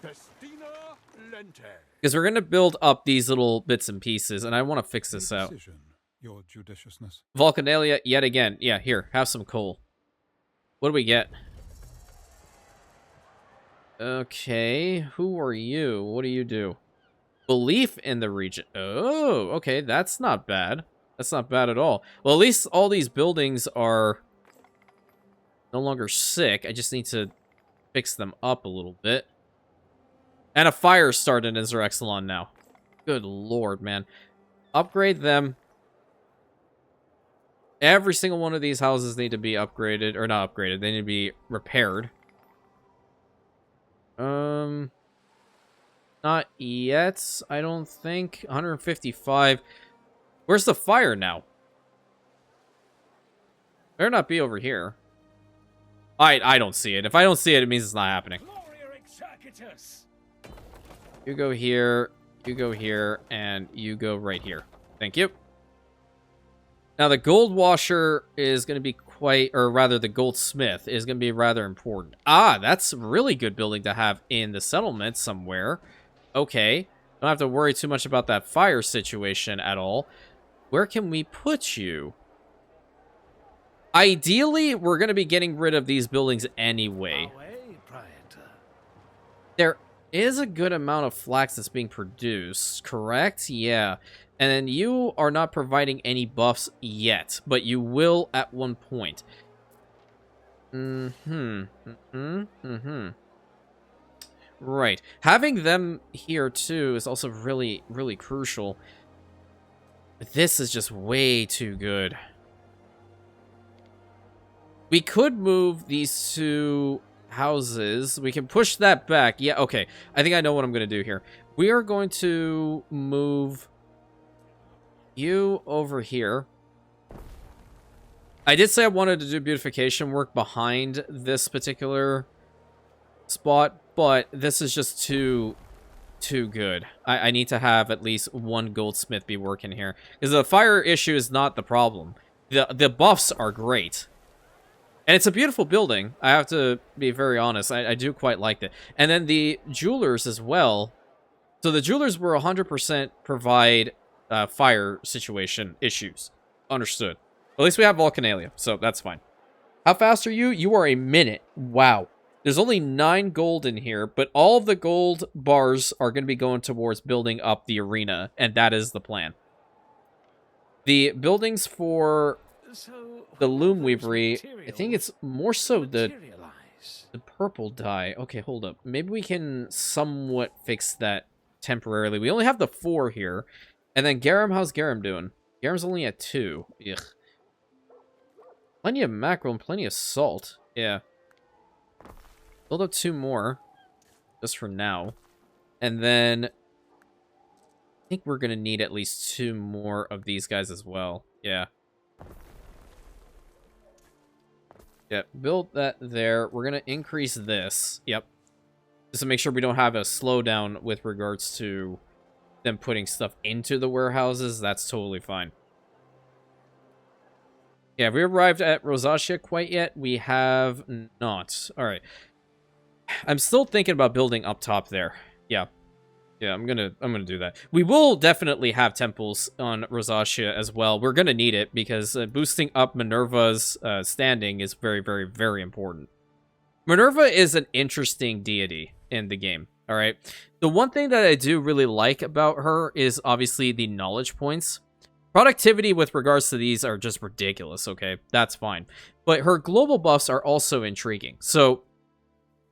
[SPEAKER 1] Because we're going to build up these little bits and pieces, and I want to fix this out.
[SPEAKER 2] Your judiciousness.
[SPEAKER 1] Vulcanalia, yet again. Yeah, here, have some coal. What do we get? Okay, who are you? What do you do? Belief in the region. Oh, okay, that's not bad. That's not bad at all. Well, at least all these buildings are no longer sick. I just need to fix them up a little bit. And a fire started in Zerexalon now. Good lord, man. Upgrade them. Every single one of these houses need to be upgraded. Or not upgraded. They need to be repaired. Not yet, I don't think. 155. Where's the fire now? Better not be over here. I don't see it. If I don't see it, it means it's not happening. You go here, and you go right here. Thank you. Now, the gold washer is going to be quite, or rather, the goldsmith is going to be rather important. Ah, that's a really good building to have in the settlement somewhere. Okay. Don't have to worry too much about that fire situation at all. Where can we put you? Ideally, we're going to be getting rid of these buildings anyway. There is a good amount of flax that's being produced, correct? Yeah. And then you are not providing any buffs yet, but you will at one point. Right. Having them here, too, is also really, really crucial. But this is just way too good. We could move these two houses. We can push that back. Yeah, okay. I think I know what I'm going to do here. We are going to move you over here. I did say I wanted to do beautification work behind this particular spot, but this is just too good. I need to have at least one goldsmith be working here, because the fire issue is not the problem. The buffs are great. And it's a beautiful building. I have to be very honest. I do quite like it. And then the jewelers as well. So the jewelers were 100% provide fire situation issues. Understood. At least we have Volcanalia, so that's fine. How fast are you? You are a minute. Wow. There's only 9 gold in here, but all of the gold bars are going to be going towards building up the arena, and that is the plan. The buildings for the loom weavery, I think it's more so the purple dye. Okay, hold up. Maybe we can somewhat fix that temporarily. We only have the 4 here. And then Garum, how's Garum doing? Garum's only at 2. Ugh. Plenty of mackerel and plenty of salt. Yeah. Build up 2 more. Just for now. And then I think we're going to need at least 2 more of these guys as well. Yeah. Yep, build that there. We're going to increase this. Yep. Just to make sure we don't have a slowdown with regards to them putting stuff into the warehouses. That's totally fine. Yeah, have we arrived at Rosacea quite yet? We have not. All right. I'm still thinking about building up top there. Yeah. Yeah, I'm gonna do that. We will definitely have temples on Rosacea as well. We're gonna need it because boosting up Minerva's standing is very, very, very important. Minerva is an interesting deity in the game. All right. The one thing that I do really like about her is obviously the knowledge points. Productivity with regards to these are just ridiculous. Okay, that's fine. But her global buffs are also intriguing. So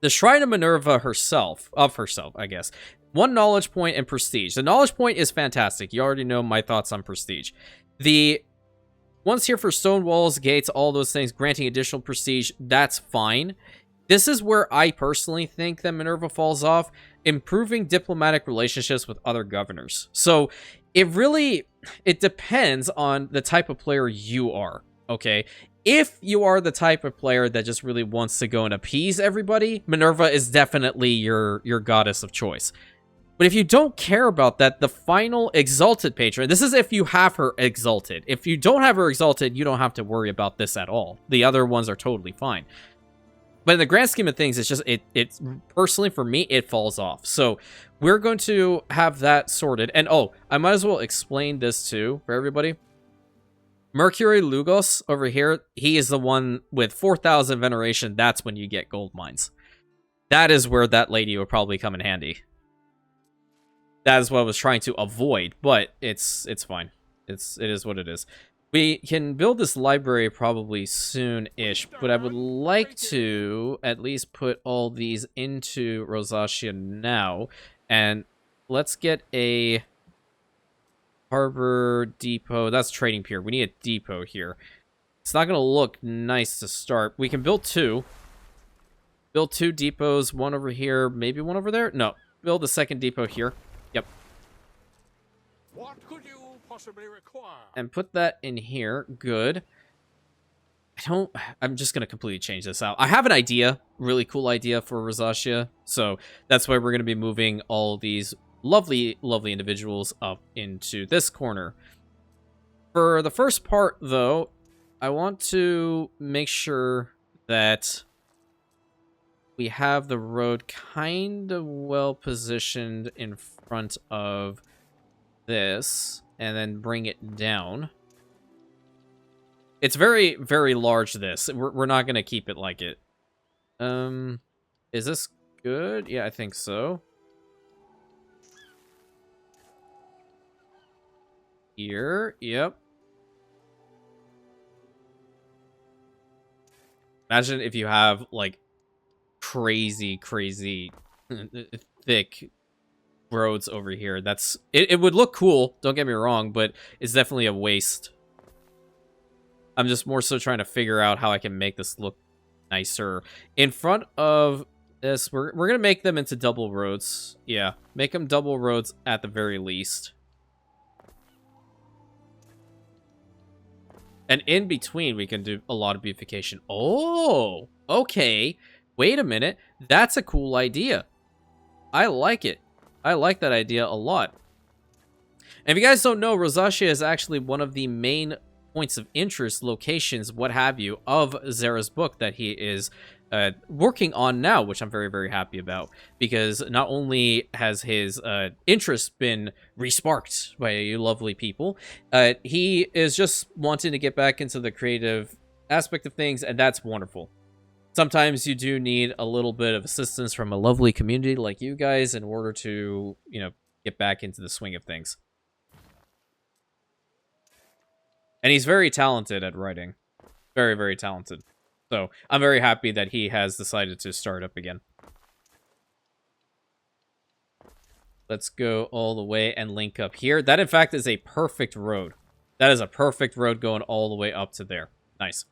[SPEAKER 1] the Shrine of Minerva herself, I guess. 1 knowledge point and prestige. The knowledge point is fantastic. You already know my thoughts on prestige. The ones here for stone walls, gates, all those things, granting additional prestige, that's fine. This is where I personally think that Minerva falls off. Improving diplomatic relationships with other governors. So it depends on the type of player you are, okay? If you are the type of player that just really wants to go and appease everybody, Minerva is definitely your goddess of choice. But if you don't care about that, the final exalted patron, this is if you have her exalted. If you don't have her exalted, you don't have to worry about this at all. The other ones are totally fine. But in the grand scheme of things, it's just, it's personally for me, it falls off. So we're going to have that sorted. And oh, I might as well explain this too for everybody. Mercury Lugos over here, he is the one with 4,000 veneration. That's when you get gold mines. That is where that lady would probably come in handy. That is what I was trying to avoid, but it's fine. It is what it is. We can build this library probably soon-ish, but I would like to at least put all these into Rosacea now. And let's get a harbor depot. That's trading pier. We need a depot here. It's not going to look nice to start. We can build 2. Build 2 depots. 1 over here, maybe 1 over there? No. Build a second depot here. Yep.
[SPEAKER 8] What could you possibly require?
[SPEAKER 1] And put that in here. Good. I'm just going to completely change this out. I have an idea. Really cool idea for Rosacea. So that's why we're going to be moving all these lovely, lovely individuals up into this corner. For the first part, though, I want to make sure that we have the road kind of well positioned in front of this, and then bring it down. It's very, very large, this. We're not going to keep it like it. Is this good? Yeah, I think so. Here, yep. Imagine if you have, like, crazy, crazy thick roads over here. It would look cool, don't get me wrong, but it's definitely a waste. I'm just more so trying to figure out how I can make this look nicer. In front of this, we're gonna make them into double roads. Yeah, make them double roads at the very least. And in between, we can do a lot of beautification. Oh, okay. Wait a minute. That's a cool idea. I like it. I like that idea a lot. And if you guys don't know, Rosacea is actually one of the main points of interest, locations, what have you, of Zara's book that he is working on now, which I'm very, very happy about, because not only has his interest been resparked by you lovely people, he is just wanting to get back into the creative aspect of things, and that's wonderful. Sometimes you do need a little bit of assistance from a lovely community like you guys in order to, you know, get back into the swing of things. And he's very talented at writing. Very, very talented. So I'm very happy that he has decided to start up again. Let's go all the way and link up here. That, in fact, is a perfect road. That is a perfect road going all the way up to there. Nice.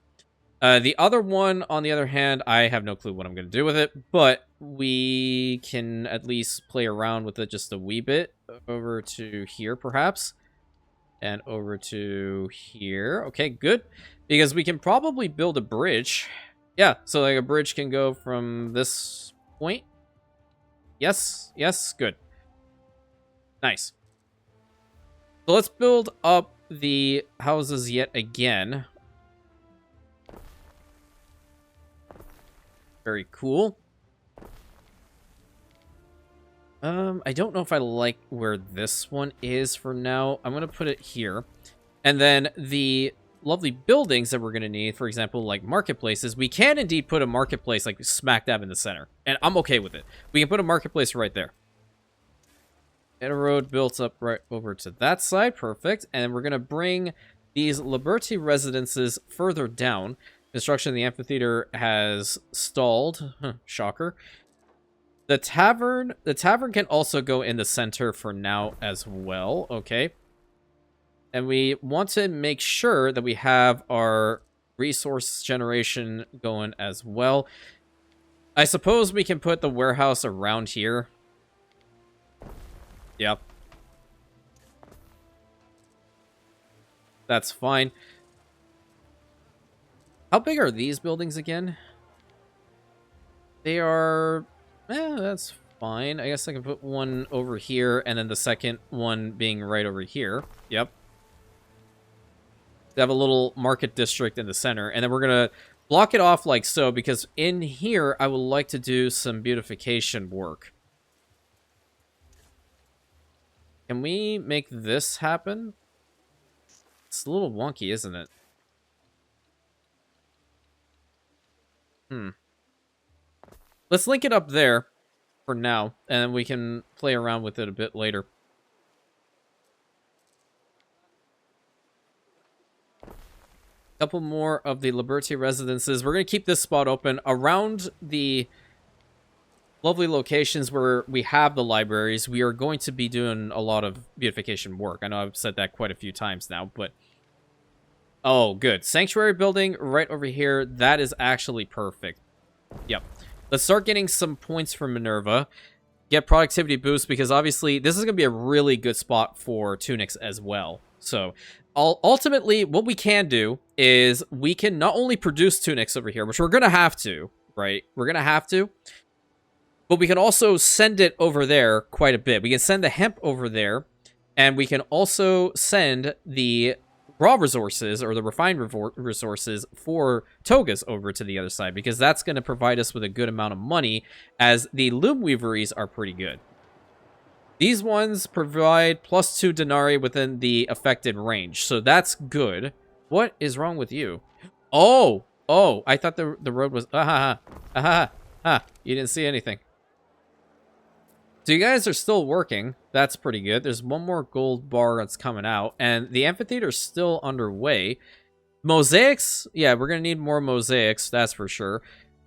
[SPEAKER 1] The other one, on the other hand, I have no clue what I'm going to do with it, but we can at least play around with it just a wee bit. Over to here, perhaps. And over to here. Okay, good. Because we can probably build a bridge. Yeah, so like a bridge can go from this point. Yes, yes, good. Nice. So let's build up the houses yet again. Very cool. I don't know if I like where this one is for now. I'm going to put it here. And then the lovely buildings that we're going to need, for example, like marketplaces, we can indeed put a marketplace like smack dab in the center. And I'm okay with it. We can put a marketplace right there. And a road built up right over to that side. Perfect. And we're going to bring these Liberty residences further down. Construction of the amphitheater has stalled. Shocker. The tavern can also go in the center for now as well. Okay. And we want to make sure that we have our resource generation going as well. I suppose we can put the warehouse around here. Yep. That's fine. How big are these buildings again? They are... that's fine. I guess I can put one over here, and then the second one being right over here. Yep. They have a little market district in the center, and then we're going to block it off like so, because in here, I would like to do some beautification work. Can we make this happen? It's a little wonky, isn't it? Let's link it up there for now, and we can play around with it a bit later. Couple more of the Liberty residences. We're going to keep this spot open around the lovely locations where we have the libraries. We are going to be doing a lot of beautification work. I know I've said that quite a few times now, but... Oh, good. Sanctuary building right over here. That is actually perfect. Yep. Let's start getting some points from Minerva. Get productivity boost, because obviously this is going to be a really good spot for tunics as well. So, ultimately, what we can do is we can not only produce tunics over here, which we're going to have to, right? We're going to have to. But we can also send it over there quite a bit. We can send the hemp over there, and we can also send the raw resources, or the refined resources for togas over to the other side, because that's going to provide us with a good amount of money, as the loom weaveries are pretty good. These ones provide +2 denarii within the affected range, so that's good. What is wrong with you? Oh! Oh! I thought the road was... Ah, ha, ha. Ah, you didn't see anything. So you guys are still working. That's pretty good. There's one more gold bar that's coming out. And the amphitheater's still underway. Mosaics? Yeah, we're going to need more mosaics. That's for sure.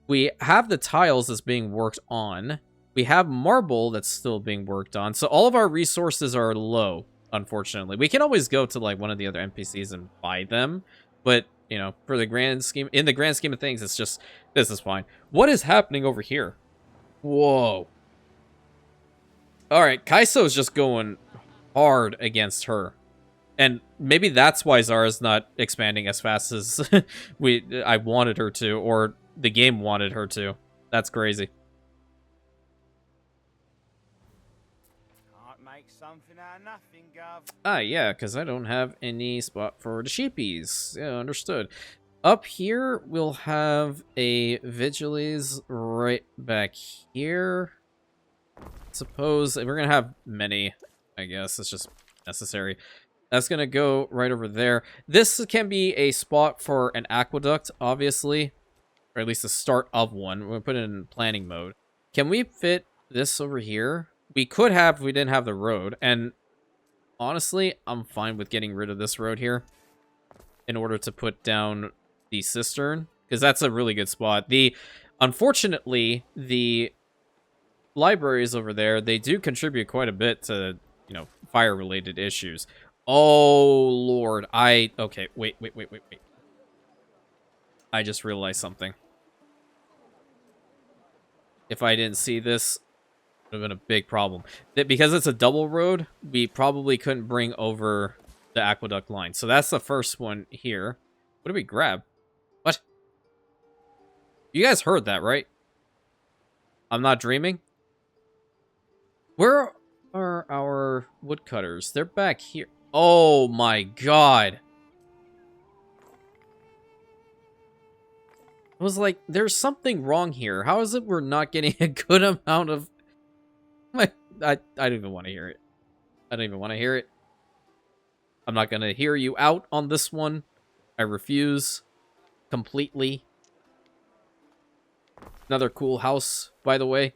[SPEAKER 1] We have the tiles that's being worked on. We have marble that's still being worked on. So all of our resources are low, unfortunately. We can always go to like one of the other NPCs and buy them. But, you know, for the grand scheme, in the grand scheme of things, it's just, this is fine. What is happening over here? Whoa. Alright, Kaiso's just going hard against her. And maybe that's why Zara's not expanding as fast as I wanted her to, or the game wanted her to. That's crazy.
[SPEAKER 7] Can't make something out of nothing, Gov.
[SPEAKER 1] Ah, yeah, because I don't have any spot for the sheepies. Yeah, understood. Up here, we'll have a Vigiles right back here. Suppose we're going to have many, I guess. It's just necessary. That's going to go right over there. This can be a spot for an aqueduct, obviously. Or at least the start of one. We're going to put it in planning mode. Can we fit this over here? We could have if we didn't have the road. And honestly, I'm fine with getting rid of this road here in order to put down the cistern. Because that's a really good spot. Unfortunately, the libraries over there, they do contribute quite a bit to, you know, fire-related issues. Oh, Lord. Okay, wait. I just realized something. If I didn't see this, it would have been a big problem. Because it's a double road, we probably couldn't bring over the aqueduct line. So that's the first one here. What did we grab? What? You guys heard that, right? I'm not dreaming? Where are our woodcutters? They're back here. Oh my god. I was like, there's something wrong here. How is it we're not getting a good amount of... I don't even want to hear it. I don't even want to hear it. I'm not going to hear you out on this one. I refuse. Completely. Another cool house, by the way.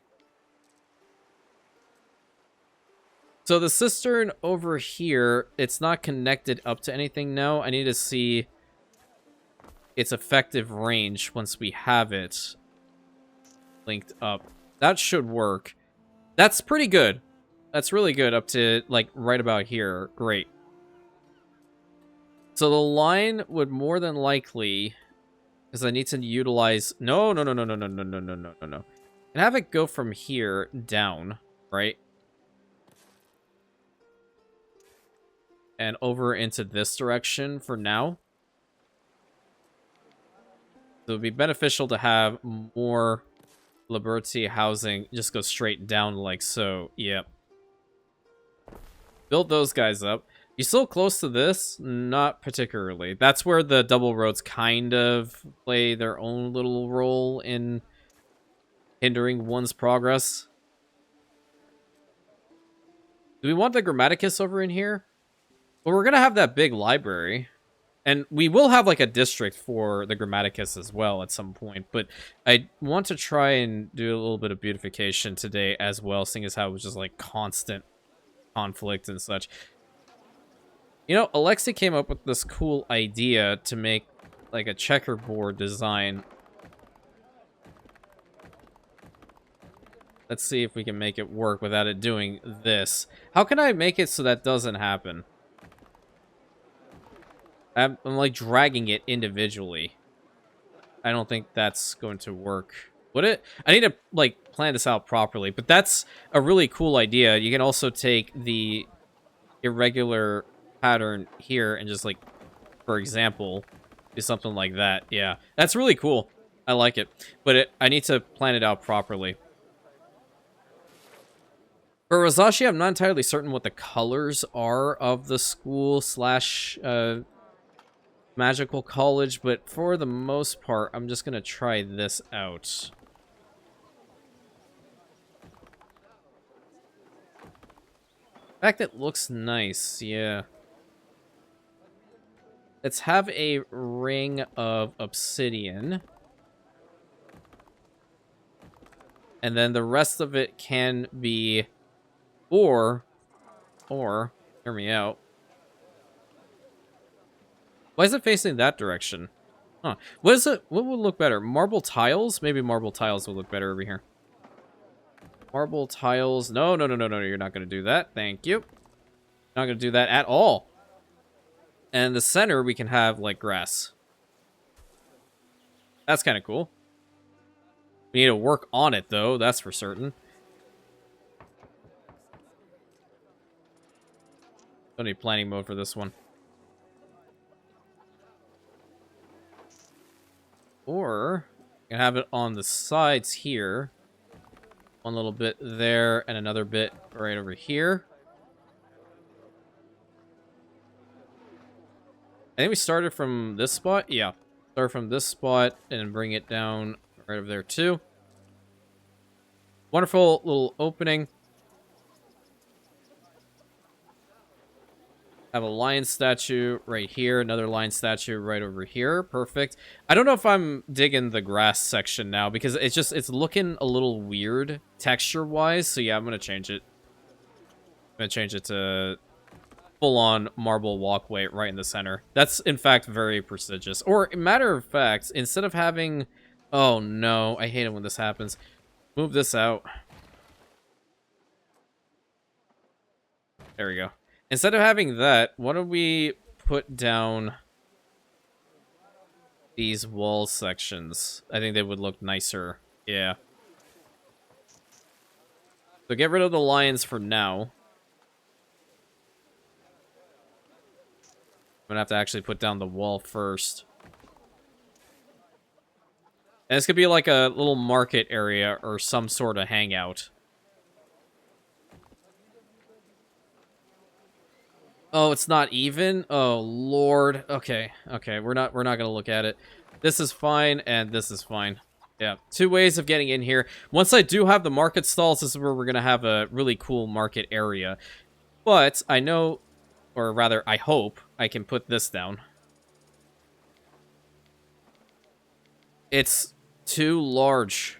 [SPEAKER 1] So the cistern over here, it's not connected up to anything now. I need to see its effective range once we have it linked up. That should work. That's pretty good. That's really good up to, like, right about here. Great. So the line would more than likely... Because I need to utilize... No. And have it go from here down, right? And over into this direction for now. So it would be beneficial to have more Liberty housing just go straight down like so. Yep. Build those guys up. You still close to this? Not particularly. That's where the double roads kind of play their own little role in hindering one's progress. Do we want the Grammaticus over in here? Well, we're going to have that big library. And we will have, like, a district for the Grammaticus as well at some point. But I want to try and do a little bit of beautification today as well, seeing as how it was just, like, constant conflict and such. You know, Alexi came up with this cool idea to make, like, a checkerboard design. Let's see if we can make it work without it doing this. How can I make it so that doesn't happen? I'm like dragging it individually. I don't think that's going to work. Would it? I need to like plan this out properly, but that's a really cool idea. You can also take the irregular pattern here and just like, for example, do something like that. Yeah, that's really cool. I like it, but I need to plan it out properly. For Rosashi, I'm not entirely certain what the colors are of the school slash magical college, but for the most part, I'm just gonna try this out. In fact, it looks nice, yeah. Let's have a ring of obsidian. And then the rest of it can be... Or, hear me out. Why is it facing that direction? Huh. What is it? What would look better? Marble tiles? Maybe marble tiles will look better over here. Marble tiles. No, no, no, no, no. You're not going to do that. Thank you. Not going to do that at all. And the center, we can have, like, grass. That's kind of cool. We need to work on it, though. That's for certain. Don't need planning mode for this one. Or, you can have it on the sides here. One little bit there, and another bit right over here. I think we started from this spot. Yeah. Start from this spot and bring it down right over there too. Wonderful little opening. Have a lion statue right here. Another lion statue right over here. Perfect. I don't know if I'm digging the grass section now because it's looking a little weird texture-wise. So yeah, I'm going to change it. I'm going to change it to full-on marble walkway right in the center. That's, in fact, very prestigious. Or, matter of fact, instead of having... Oh, no. I hate it when this happens. Move this out. There we go. Instead of having that, why don't we put down these wall sections? I think they would look nicer. Yeah. So get rid of the lions for now. I'm gonna have to actually put down the wall first. And this could be like a little market area or some sort of hangout. Oh, it's not even? Oh, Lord. Okay, okay, we're not gonna look at it. This is fine, and this is fine. Yeah, 2 ways of getting in here. Once I do have the market stalls, this is where we're gonna have a really cool market area. But I know, or rather, I hope I can put this down. It's too large.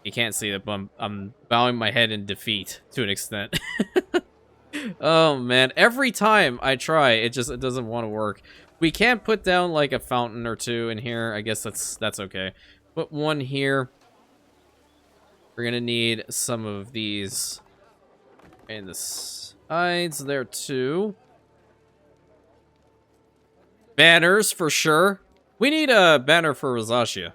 [SPEAKER 1] You can't see it, but I'm bowing my head in defeat to an extent. Oh man, every time I try, it doesn't want to work. We can't put down like a fountain or 2 in here. I guess that's okay. Put 1 here. We're gonna need some of these in the sides there too. Banners for sure. We need a banner for Rosacea.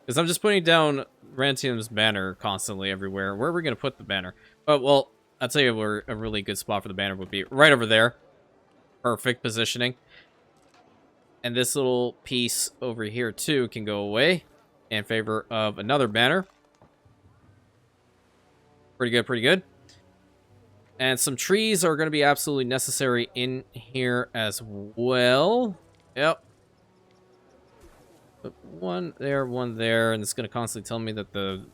[SPEAKER 1] Because I'm just putting down Rantian's banner constantly everywhere. Where are we going to put the banner? Oh, well, I'll tell you where a really good spot for the banner would be. Right over there. Perfect positioning. And this little piece over here, too, can go away in favor of another banner. Pretty good, pretty good. And some trees are going to be absolutely necessary in here as well. Yep. Put 1 there, and it's going to constantly tell me that the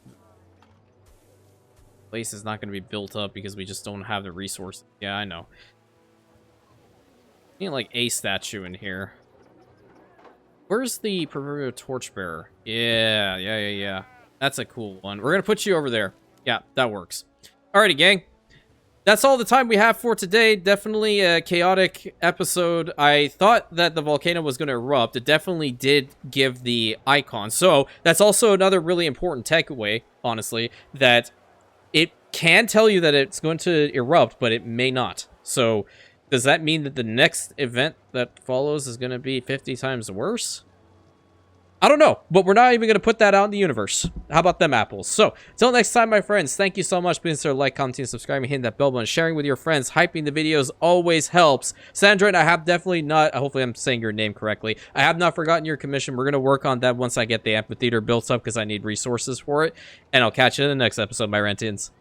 [SPEAKER 1] place is not going to be built up because we just don't have the resources. Yeah, I know. I need like a statue in here. Where's the proverbial torchbearer? Yeah. That's a cool one. We're going to put you over there. Yeah, that works. Alrighty, gang. That's all the time we have for today. Definitely a chaotic episode. I thought that the volcano was going to erupt. It definitely did give the icon. So that's also another really important takeaway, honestly, that it can tell you that it's going to erupt, but it may not. So does that mean that the next event that follows is going to be 50 times worse? I don't know, but we're not even going to put that out in the universe. How about them apples? So, until next time, my friends, thank you so much. Please consider like, commenting, subscribing, hitting that bell button, sharing with your friends. Hyping the videos always helps. Sandra, I have definitely not, hopefully I'm saying your name correctly. I have not forgotten your commission. We're going to work on that once I get the amphitheater built up because I need resources for it. And I'll catch you in the next episode, my Rantians.